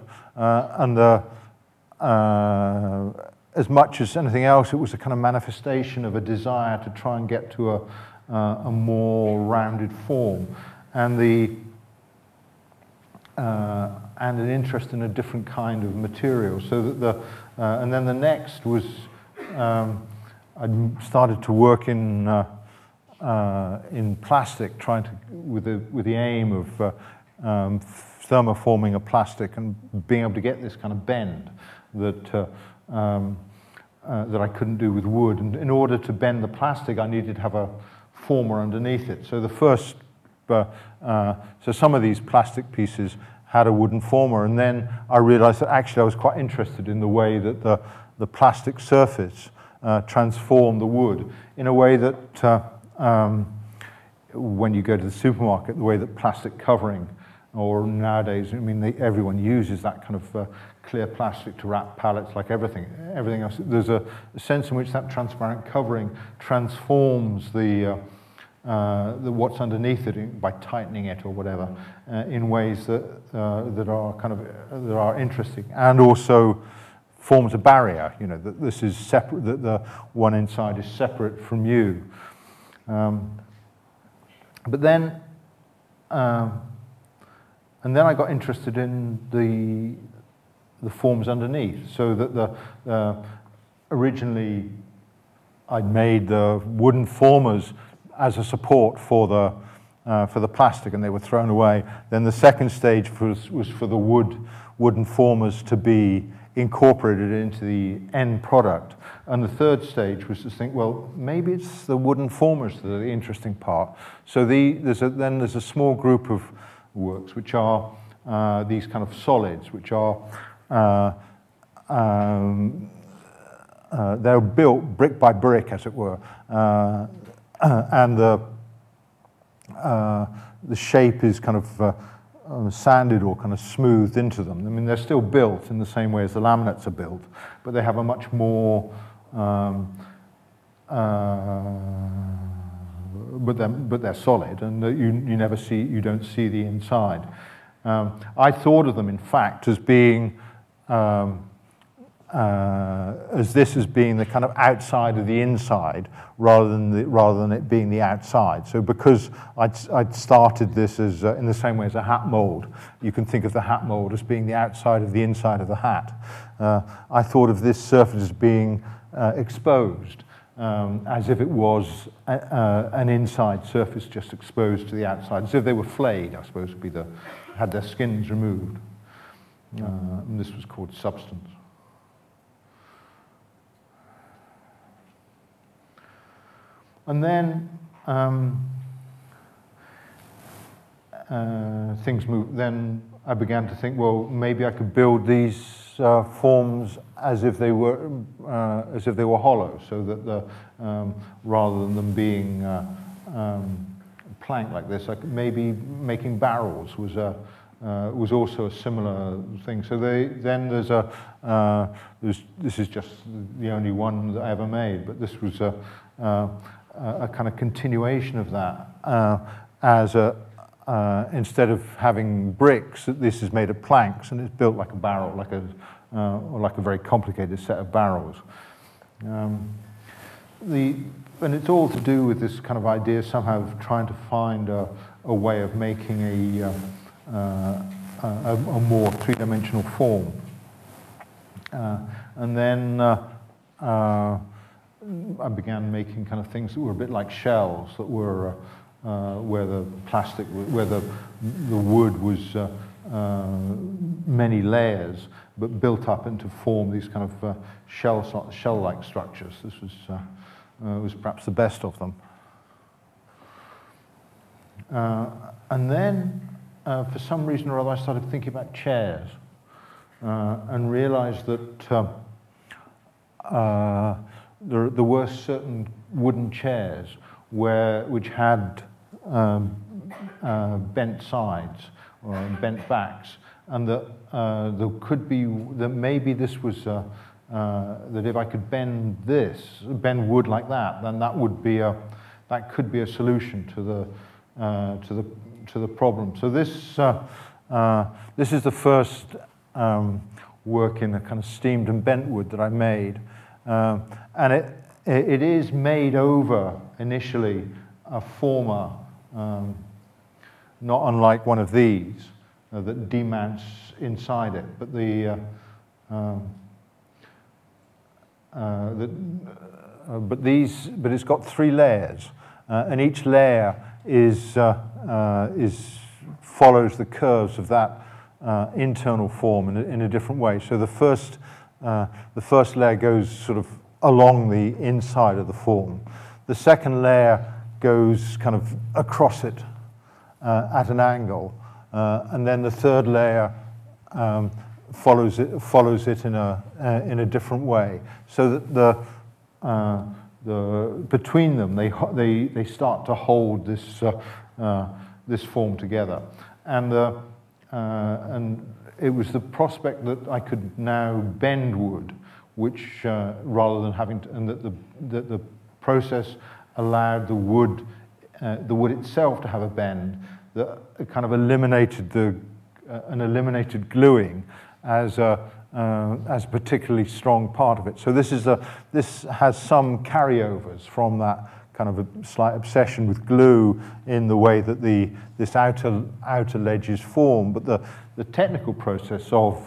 As much as anything else, it was a kind of manifestation of a desire to try and get to a more rounded form, and an interest in a different kind of material. So that and then the next was, I started to work in plastic, with the aim of thermoforming a plastic and being able to get this kind of bend that I couldn't do with wood. And in order to bend the plastic, I needed to have a former underneath it. So the first, so some of these plastic pieces had a wooden former, and then I realized that actually I was quite interested in the way that the plastic surface transformed the wood in a way that when you go to the supermarket, the way that plastic covering, or nowadays, I mean, everyone uses that kind of clear plastic to wrap pallets like everything else. There's a sense in which that transparent covering transforms the what's underneath it by tightening it or whatever in ways that are interesting, and also forms a barrier. That this is separate, that the one inside is separate from you. But then, and then I got interested in the forms underneath. So that originally I'd made the wooden formers as a support for the plastic, and they were thrown away. Then the second stage was for the wooden formers to be incorporated into the end product. And the third stage was to think, well, maybe it's the wooden formers that are the interesting part. So there's a small group of works which are these kind of solids, which are they're built brick by brick, as it were, and the shape is kind of sanded or kind of smoothed into them. I mean, they're still built in the same way as the laminates are built, but they have a much more, but they're solid, and you don't see the inside. I thought of them, in fact, as being as being the kind of outside of the inside, rather than it being the outside. So because I'd started this as in the same way as a hat mold, you can think of the hat mold as being the outside of the inside of the hat. I thought of this surface as being exposed, as if it was an inside surface just exposed to the outside, as if they were flayed, I suppose, had their skins removed. And this was called substance. And then things moved. Then I began to think, well, maybe I could build these forms as if they were hollow, so that rather than them being planked like this, like maybe making barrels was also a similar thing. So this is just the only one that I ever made, but this was a kind of continuation of that as instead of having bricks, this is made of planks and it's built like a barrel, or like a very complicated set of barrels. And it's all to do with this kind of idea somehow of trying to find a way of making a more three-dimensional form. And then I began making kind of things that were a bit like shells, that were where the plastic, where the wood was many layers, but built up into form these kind of shell-like structures. This was perhaps the best of them. And then, for some reason or other, I started thinking about chairs and realized that there were certain wooden chairs which had bent sides or bent backs, and that there could be, that maybe this was that if I could bend wood like that, then that could be a solution to the problem. So this is the first work in a kind of steamed and bent wood that I made, and it is made over initially a former, not unlike one of these that demounts inside it, but but it's got 3 layers, and each layer follows the curves of that internal form in a different way. So the first layer goes sort of along the inside of the form. The second layer goes kind of across it at an angle, and then the third layer follows it in a different way, so that between them they start to hold this form together, and it was the prospect that I could now bend wood, which rather than having to, and that the process allowed the wood itself to have a bend that kind of eliminated eliminated gluing as a particularly strong part of it. So this has some carryovers from that kind of a slight obsession with glue in the way that this outer ledges form, but the technical process of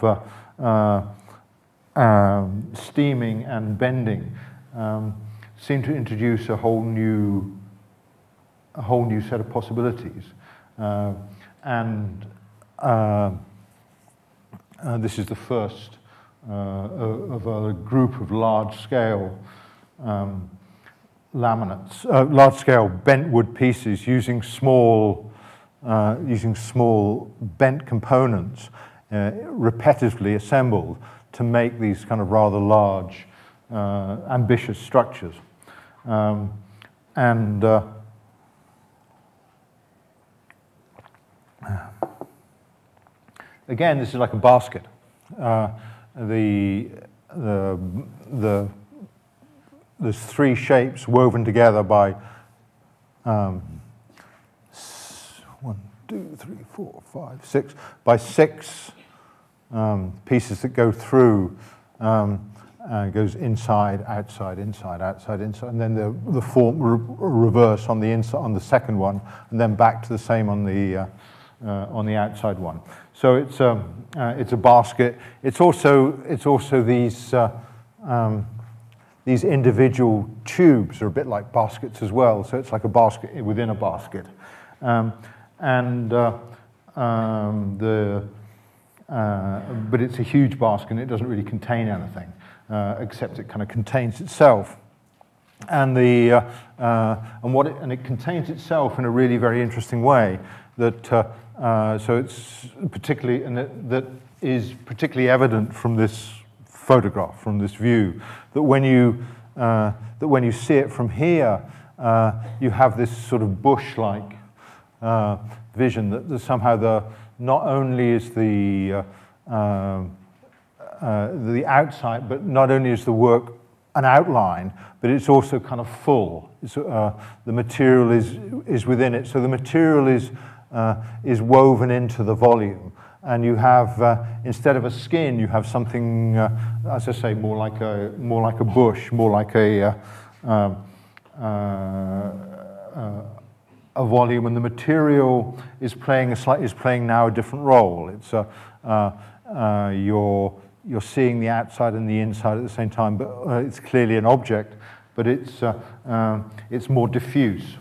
steaming and bending seemed to introduce a whole new set of possibilities, and this is the first of a group of large-scale laminates, large-scale bent wood pieces using small bent components repetitively assembled to make these kind of rather large, ambitious structures. Again, this is like a basket. There's 3 shapes woven together by 1, 2, 3, 4, 5, 6 by 6 pieces that go through. Goes inside, outside, inside, outside, inside, and then the form reverse on the inside, on the second one, and then back to the same on the outside one. So it's a basket. It's also these individual tubes are a bit like baskets as well. So it's like a basket within a basket, but it's a huge basket and it doesn't really contain anything. Except it kind of contains itself, and it contains itself in a really very interesting way. That so it's particularly, and that is particularly evident from this photograph, from this view, that when you see it from here, you have this sort of bush-like vision that somehow not only is the outside, but not only is the work an outline, but it's also kind of full. The material is within it, so the material is woven into the volume, and you have instead of a skin, you have something, as I say, more like a bush, more like a volume, and the material is playing now a different role. It's you're seeing the outside and the inside at the same time, but it's clearly an object, but it's more diffuse.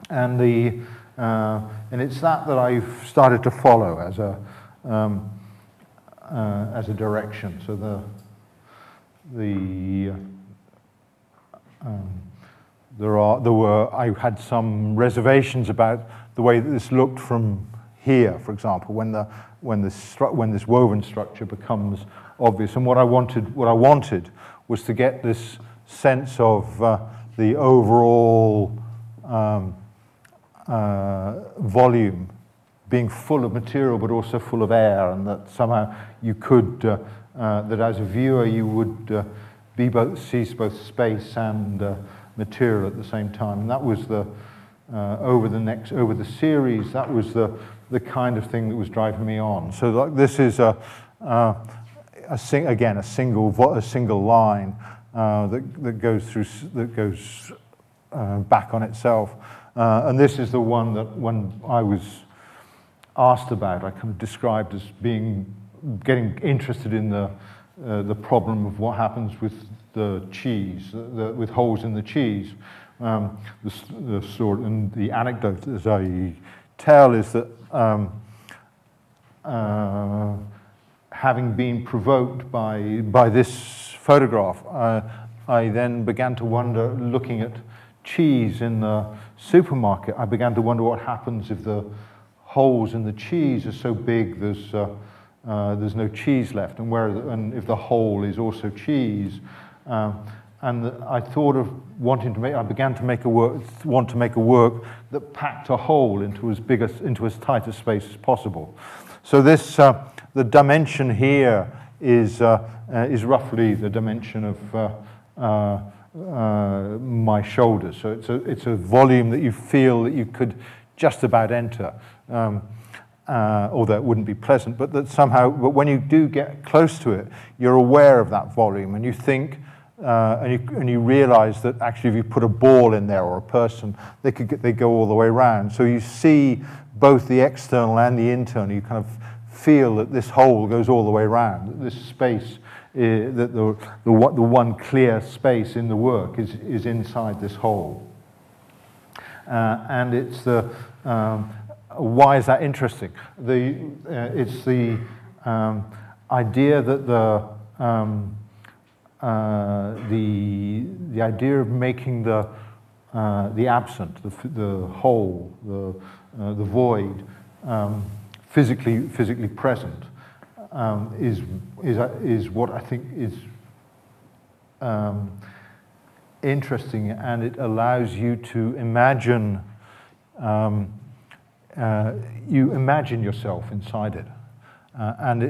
And it's that I've started to follow as a direction. So I had some reservations about the way that this looked from here, for example, when this woven structure becomes obvious. And what I wanted was to get this sense of the overall volume being full of material, but also full of air, and that somehow you could, that as a viewer, you would see both space and material at the same time. And that was over the series, that was the kind of thing that was driving me on. So like this is again a single line that goes back on itself, and this is the one that when I was asked about, I kind of described as getting interested in the problem of what happens with the cheese, with holes in the cheese. The sort and the anecdote as I tell is that having been provoked by this photograph, I then began to wonder, looking at cheese in the supermarket, I began to wonder what happens if the holes in the cheese are so big there's no cheese left, and if the hole is also cheese. And I thought of I began to want to make a work that packed a hole into as tight a space as possible. So this, the dimension here is roughly the dimension of my shoulders. So it's a volume that you feel that you could just about enter, although it wouldn't be pleasant. But but when you do get close to it, you're aware of that volume, and you think. And you realize that actually if you put a ball in there or a person, they go all the way around. So you see both the external and the internal. You kind of feel that this hole goes all the way around. That this space, that the one clear space in the work is inside this hole. And it's why is that interesting? It's the idea that the idea of making the absent, the hole, the void, physically present, is what I think is interesting, and it allows you to imagine. You imagine yourself inside it. And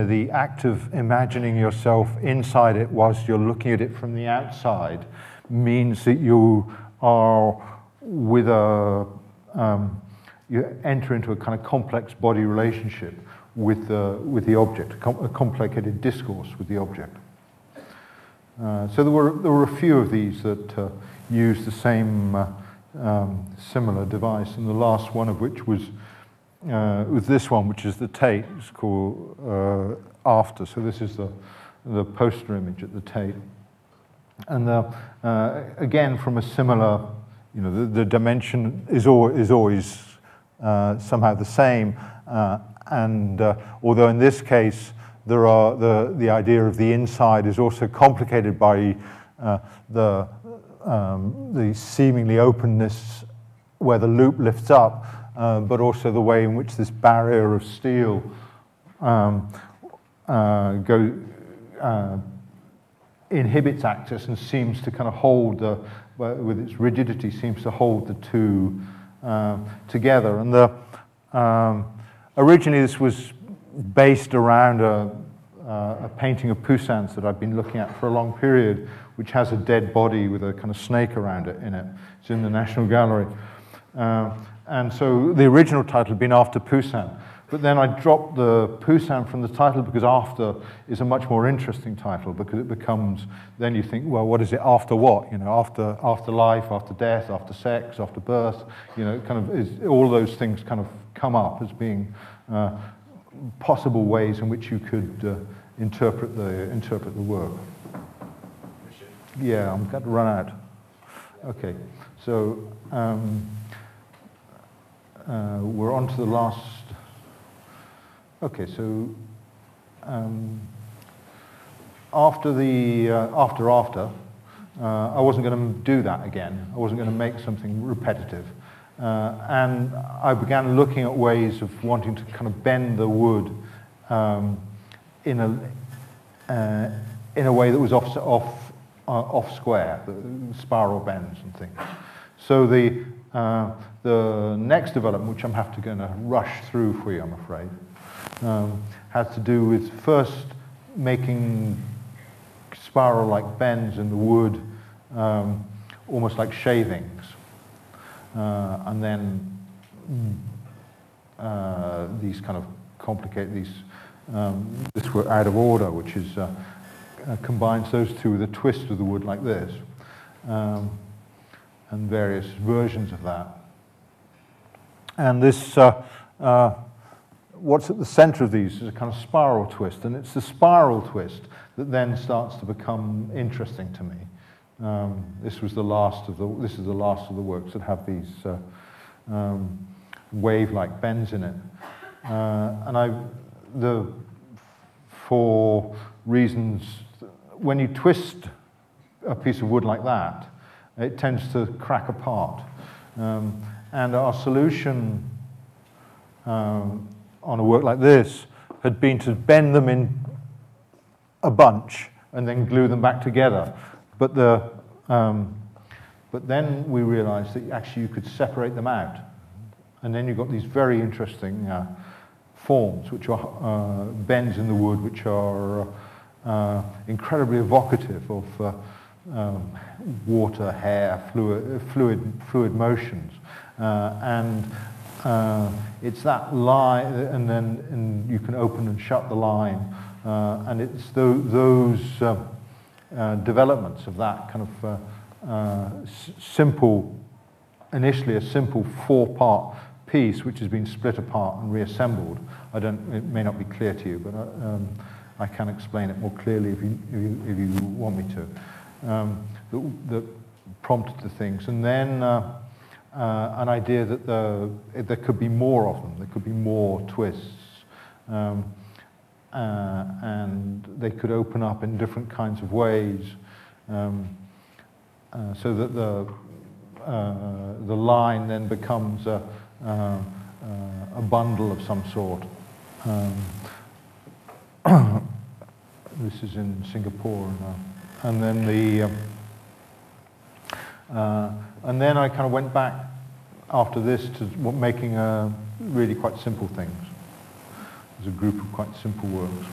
the act of imagining yourself inside it whilst you're looking at it from the outside means that you are you enter into a kind of complex body relationship with the object, a complicated discourse with the object. So there were a few of these that used the same similar device, and the last one of which was this one, which is the Tate. It's called After. So this is the poster image at the Tate, and again from a similar, the dimension is always somehow the same, and although in this case there are the idea of the inside is also complicated by the seemingly openness where the loop lifts up. But also the way in which this barrier of steel inhibits access and seems to kind of hold, with its rigidity, seems to hold the two together. And originally this was based around a painting of Poussin's that I've been looking at for a long period, which has a dead body with a kind of snake around it in it. It's in the National Gallery. And so the original title had been After Poussin. But then I dropped the Poussin from the title because After is a much more interesting title, because it becomes, then you think, well, what is it after what? You know, after life, after death, after sex, after birth, you know, kind of all those things kind of come up as being possible ways in which you could interpret the work. Yeah, I'm going to run out. Okay, so we're on to the last. Okay, so after I wasn't going to do that again. I wasn't going to make something repetitive, and I began looking at ways of wanting to kind of bend the wood in a way that was off square, the spiral bends and things. So the next development, which I'm going to rush through for you, I'm afraid, has to do with first making spiral-like bends in the wood, almost like shavings, and then these kind of complicate these. This were out of order, which is combines those two with a twist of the wood like this, and various versions of that. And this, what's at the center of these is a kind of spiral twist, and it's the spiral twist that then starts to become interesting to me. This is the last of the works that have these wave-like bends in it, and for reasons, when you twist a piece of wood like that, it tends to crack apart. And our solution on a work like this had been to bend them in a bunch and then glue them back together. But then we realized that actually you could separate them out. And then you've got these very interesting forms, which are bends in the wood, which are incredibly evocative of water, hair, fluid motions, and it's that line, and you can open and shut the line, and it's those developments of that kind of simple, initially a simple 4-part piece, which has been split apart and reassembled. It may not be clear to you, but I can explain it more clearly if you want me to. That prompted the things, and then an idea that there could be more of them. There could be more twists, and they could open up in different kinds of ways, so that the line then becomes a bundle of some sort. This is in Singapore, and then and then I kind of went back after this to making really quite simple things. There's a group of quite simple works.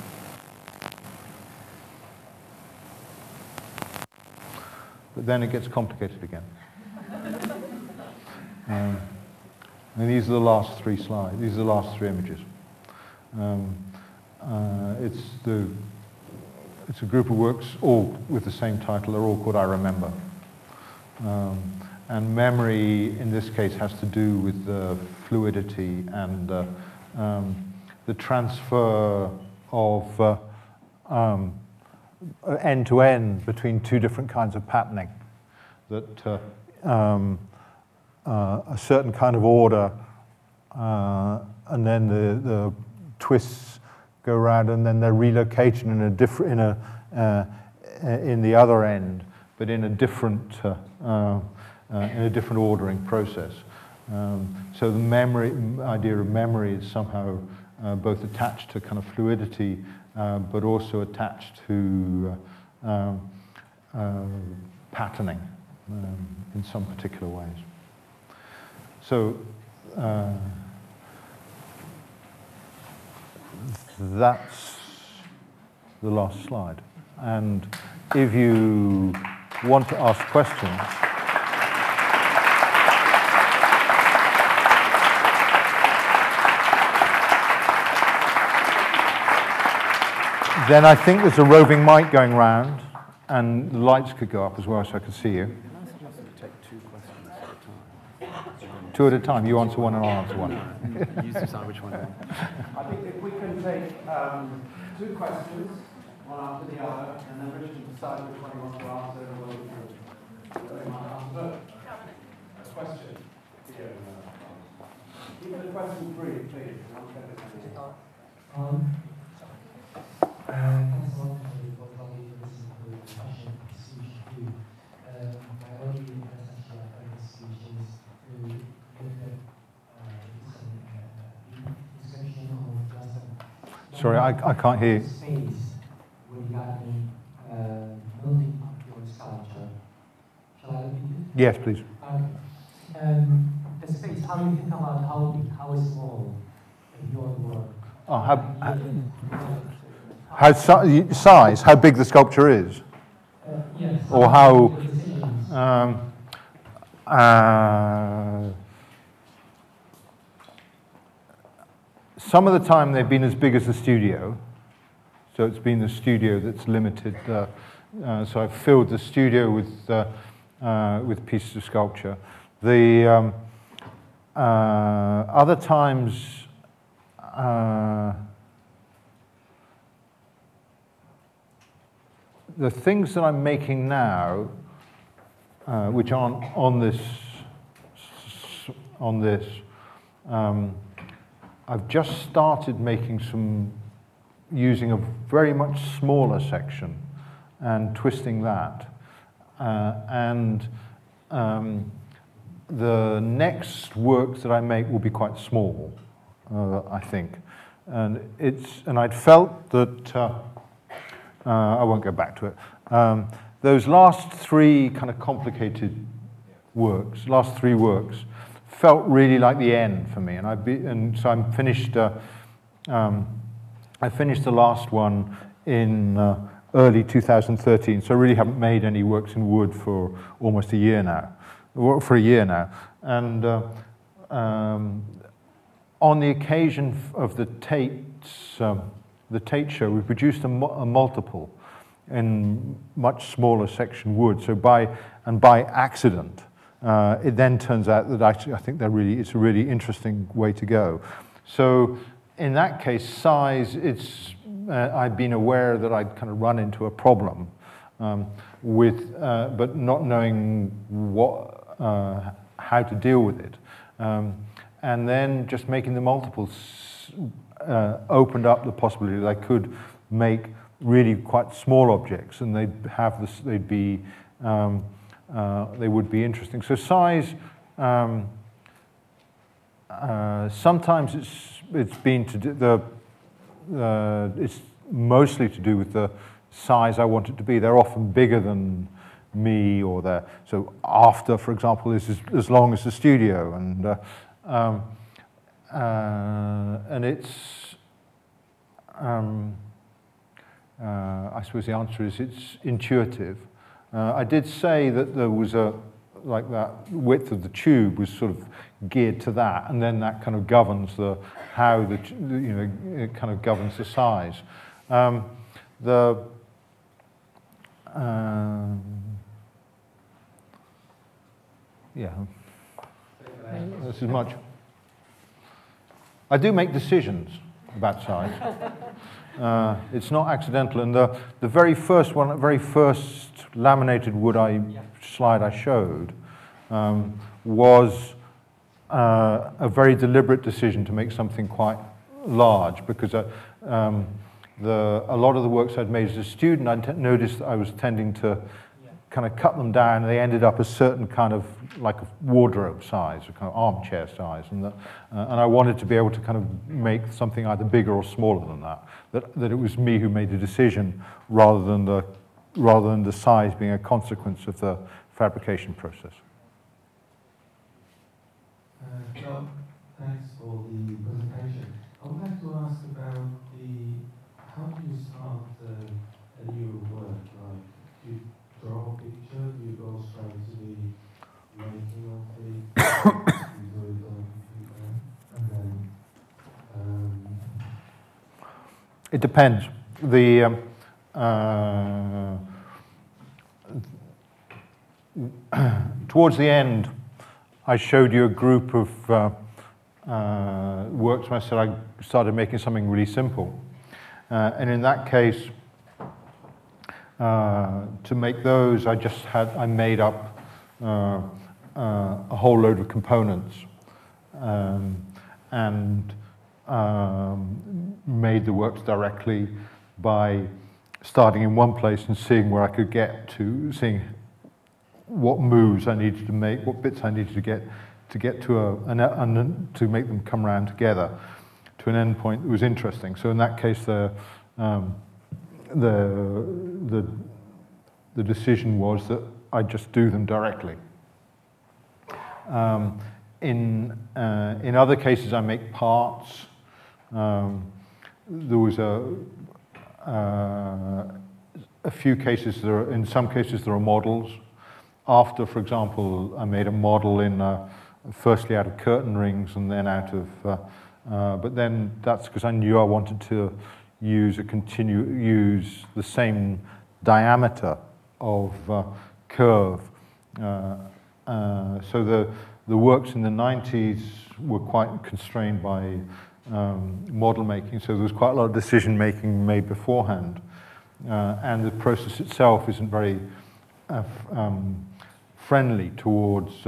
But then it gets complicated again. And these are the last 3 slides. These are the last 3 images. It's a group of works, all with the same title. They're all called I Remember. And memory, in this case, has to do with the fluidity and the transfer of end to end between 2 different kinds of patterning. That a certain kind of order, and then the twists go around, and then they're relocated in the other end, but in a different ordering process. So the idea of memory is somehow both attached to kind of fluidity, but also attached to patterning in some particular ways. So that's the last slide. And if you want to ask questions, then I think there's a roving mic going round, and the lights could go up as well so I can see you. Two at a time. You answer one and I'll answer one. You decide which one. I think if we can take 2 questions, one after the other, and then Richard decide which one he wants to answer, and we'll answer. A question. Keep the question brief, please. Sorry, I can't hear you. Space regarding building up your sculpture. Shall I repeat it? Yes, please. Okay. The space, how do you think about how big, how small your work? Oh, how size, how big the sculpture is? Yes. Or how... some of the time they've been as big as the studio, so it's been the studio that's limited. So I've filled the studio with pieces of sculpture. The other times, the things that I'm making now, which aren't on this, I've just started making some, using a very much smaller section and twisting that. The next works that I make will be quite small, I think. And I'd felt that, I won't go back to it. Those last 3 kind of complicated works, last 3 works, felt really like the end for me, and so I'm finished. I finished the last one in early 2013, so I really haven't made any works in wood for almost a year now, And on the occasion of the Tate show, we produced a multiple in much smaller section wood. So by accident. It then turns out that actually I think it's a really interesting way to go. So in that case, size, I'd been aware that I'd kind of run into a problem but not knowing how to deal with it. And then just making the multiples opened up the possibility that I could make really quite small objects, and they would be interesting. So size, sometimes it's been to do it's mostly to do with the size I want it to be. They're often bigger than me, or so after, for example, is as long as the studio, and it's I suppose the answer is it's intuitive. I did say that there was that width of the tube was sort of geared to that, and then that kind of governs it kind of governs the size. Yeah, this is much. I do make decisions about size. It's not accidental, and the very first laminated wood slide I showed was a very deliberate decision to make something quite large, because a lot of the works I'd made as a student, I noticed that I was tending to kind of cut them down, and they ended up a certain kind of like a wardrobe size, a kind of armchair size, and I wanted to be able to kind of make something either bigger or smaller than that. That it was me who made the decision rather than the size being a consequence of the fabrication process. Well, thanks for the presentation. I would like to ask about how do you start a new work? Like, do you draw a picture? Do you go straight to the making of the you do it on a computer, and then it depends. Towards the end, I showed you a group of works when I said I started making something really simple. And in that case, to make those, I made up a whole load of components and made the works directly by starting in one place and seeing where I could get to, seeing what moves I needed to make, what bits I needed to get to make them come around together to an endpoint that was interesting. So in that case, the decision was that I just do them directly. In other cases, I make parts. There was a few cases. In some cases, there are models. After, for example, I made a model firstly out of curtain rings and then out of. But then that's because I knew I wanted to use the same diameter of curve. So the works in the 90s were quite constrained by model making, so there was quite a lot of decision making made beforehand, and the process itself isn't very friendly towards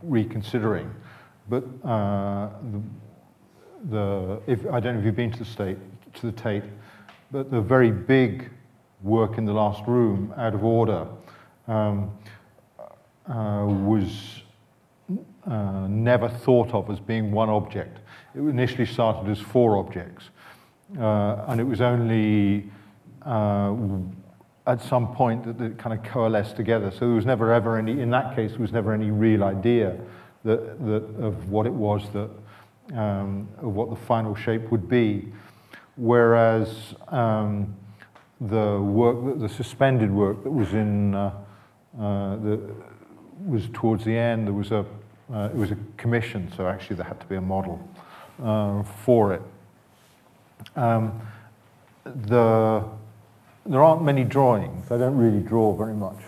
reconsidering. But I don't know if you've been to the Tate, but the very big work in the last room, Out of Order, was never thought of as being one object. It initially started as 4 objects, and it was only at some point that it kind of coalesced together. So there was never ever any, in that case, there was never any real idea of what it was of what the final shape would be. Whereas the suspended work that was was towards the end, it was a commission, so actually there had to be a model for it. There aren't many drawings. I don't really draw very much,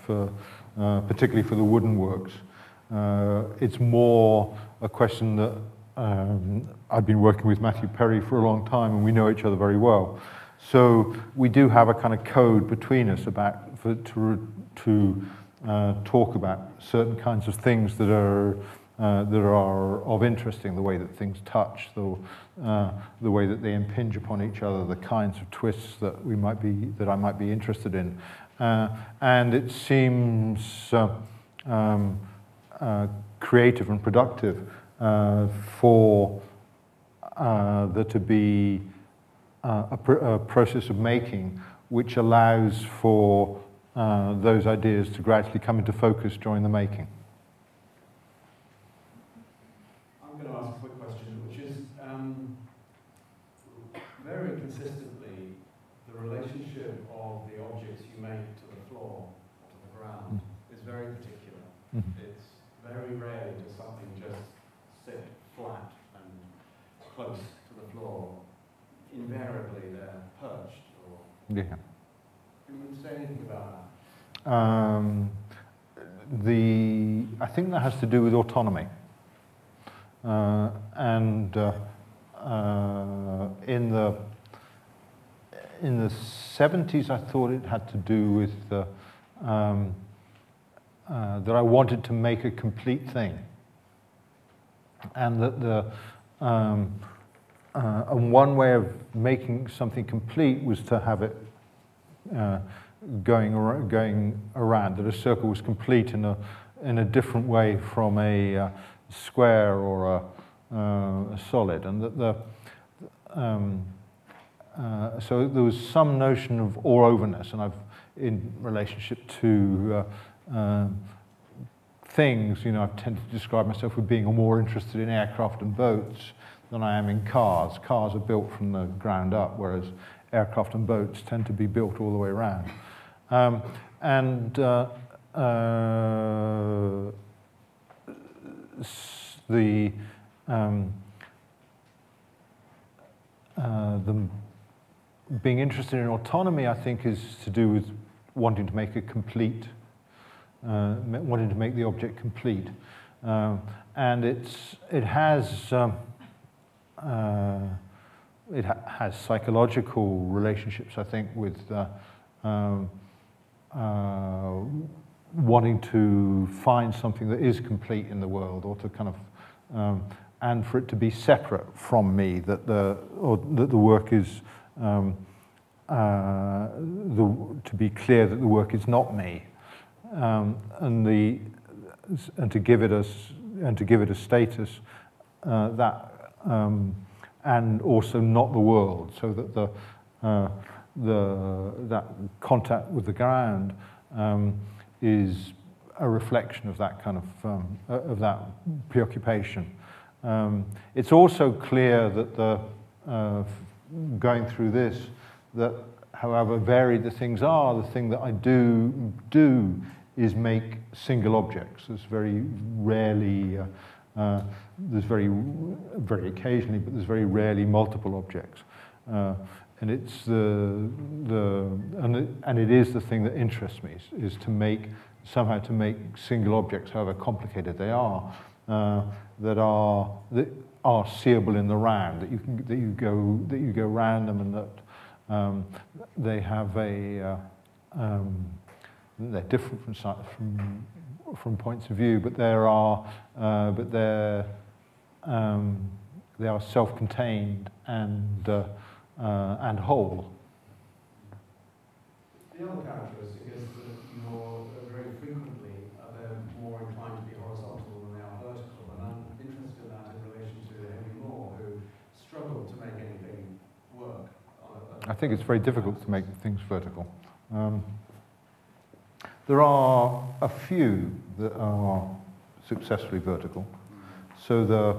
particularly for the wooden works. It's more a question that I've been working with Matthew Perry for a long time, and we know each other very well. So we do have a kind of code between us to talk about certain kinds of things that are of interesting, the way that things touch, the way that they impinge upon each other, the kinds of twists that I might be interested in, and it seems creative and productive for there to be a process of making which allows for those ideas to gradually come into focus during the making. I'm going to ask a quick question, which is very consistently the relationship of the objects you make to the floor, to the ground, is very particular. Mm-hmm. It's very rarely does something just sit flat and close to the floor. Invariably they're perched. Yeah. Can you say anything about that? I think that has to do with autonomy. And in the 70s, I thought it had to do with that I wanted to make a complete thing, and that and one way of making something complete was to have it going around, that a circle was complete in a different way from a square or a solid, and that so there was some notion of all-overness, and in relationship to things, I've tended to describe myself as being more interested in aircraft and boats than I am in cars. Cars are built from the ground up, whereas aircraft and boats tend to be built all the way around. The being interested in autonomy, I think, is to do with wanting to make a complete, wanting to make the object complete, and it has psychological relationships, I think, with wanting to find something that is complete in the world, or to kind of and for it to be separate from me, that the work is to be clear that the work is not me, and to give it a status that and also not the world, so that that contact with the ground is a reflection of that kind of that preoccupation. It's also clear that going through this, that however varied the things are, the thing that I do is make single objects. There's very rarely, there's very occasionally, but there's very rarely multiple objects. And it's and it is the thing that interests me, is to somehow make single objects, however complicated they are, that are seeable in the round, that you go round them, and that they have they're different from points of view, but they are self-contained and whole. The other characteristic is that you're very frequently they're more inclined to be horizontal than they are vertical, and I'm interested in that in relation to Henry Moore, who struggled to make anything work. I think it's very difficult to make things vertical. There are a few that are successfully vertical. So the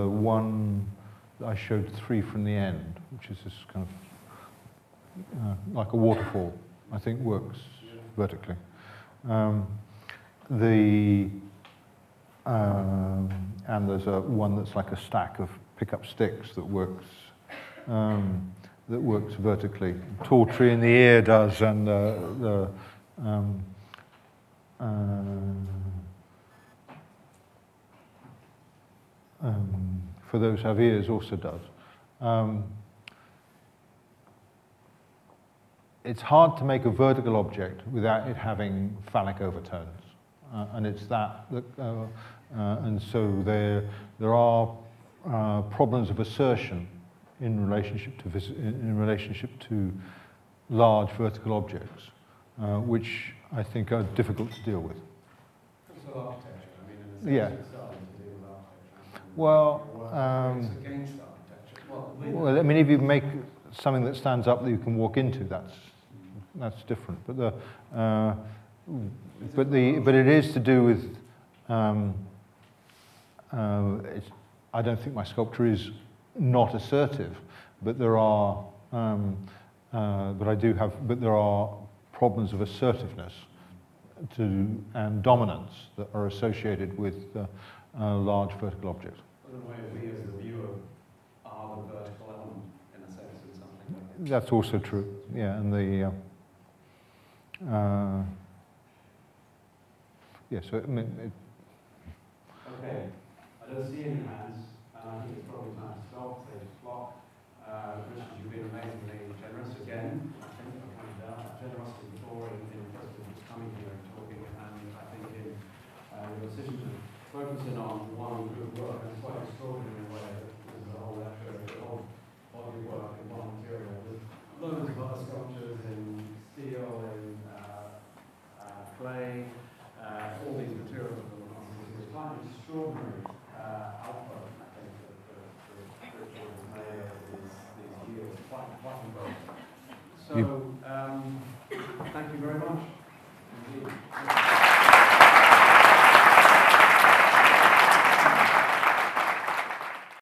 one that I showed 3 from the end, which is this kind of like a waterfall, I think works vertically. And there's one that's like a stack of pickup sticks that works vertically. Tall tree in the ear does, and for those who have ears also does. It's hard to make a vertical object without it having phallic overtones, and it's and so there are problems of assertion in relationship to large vertical objects, which I think are difficult to deal with. Also architecture, I mean, in the Yeah. sense it's starting to deal with architecture. Well, it's against architecture. well, I mean, if you make something that stands up that you can walk into, that's different. But but it is to do with. I don't think my sculpture is not assertive, but there are. But there are problems of assertiveness and dominance that are associated with large vertical objects. In a way, we as the viewer are the vertical element, in a sense, in something like that. That's also true, yeah, and so Okay, I don't see any hands, and I think it's probably time to stop, say to clock. Richard, you've been amazingly generous again, I think, for coming down. Generosity before in the first of coming here and talking, and I think in your decision to focus in on one good work, and it's quite extraordinary in a way that there's a whole So, thank you very much. Indeed.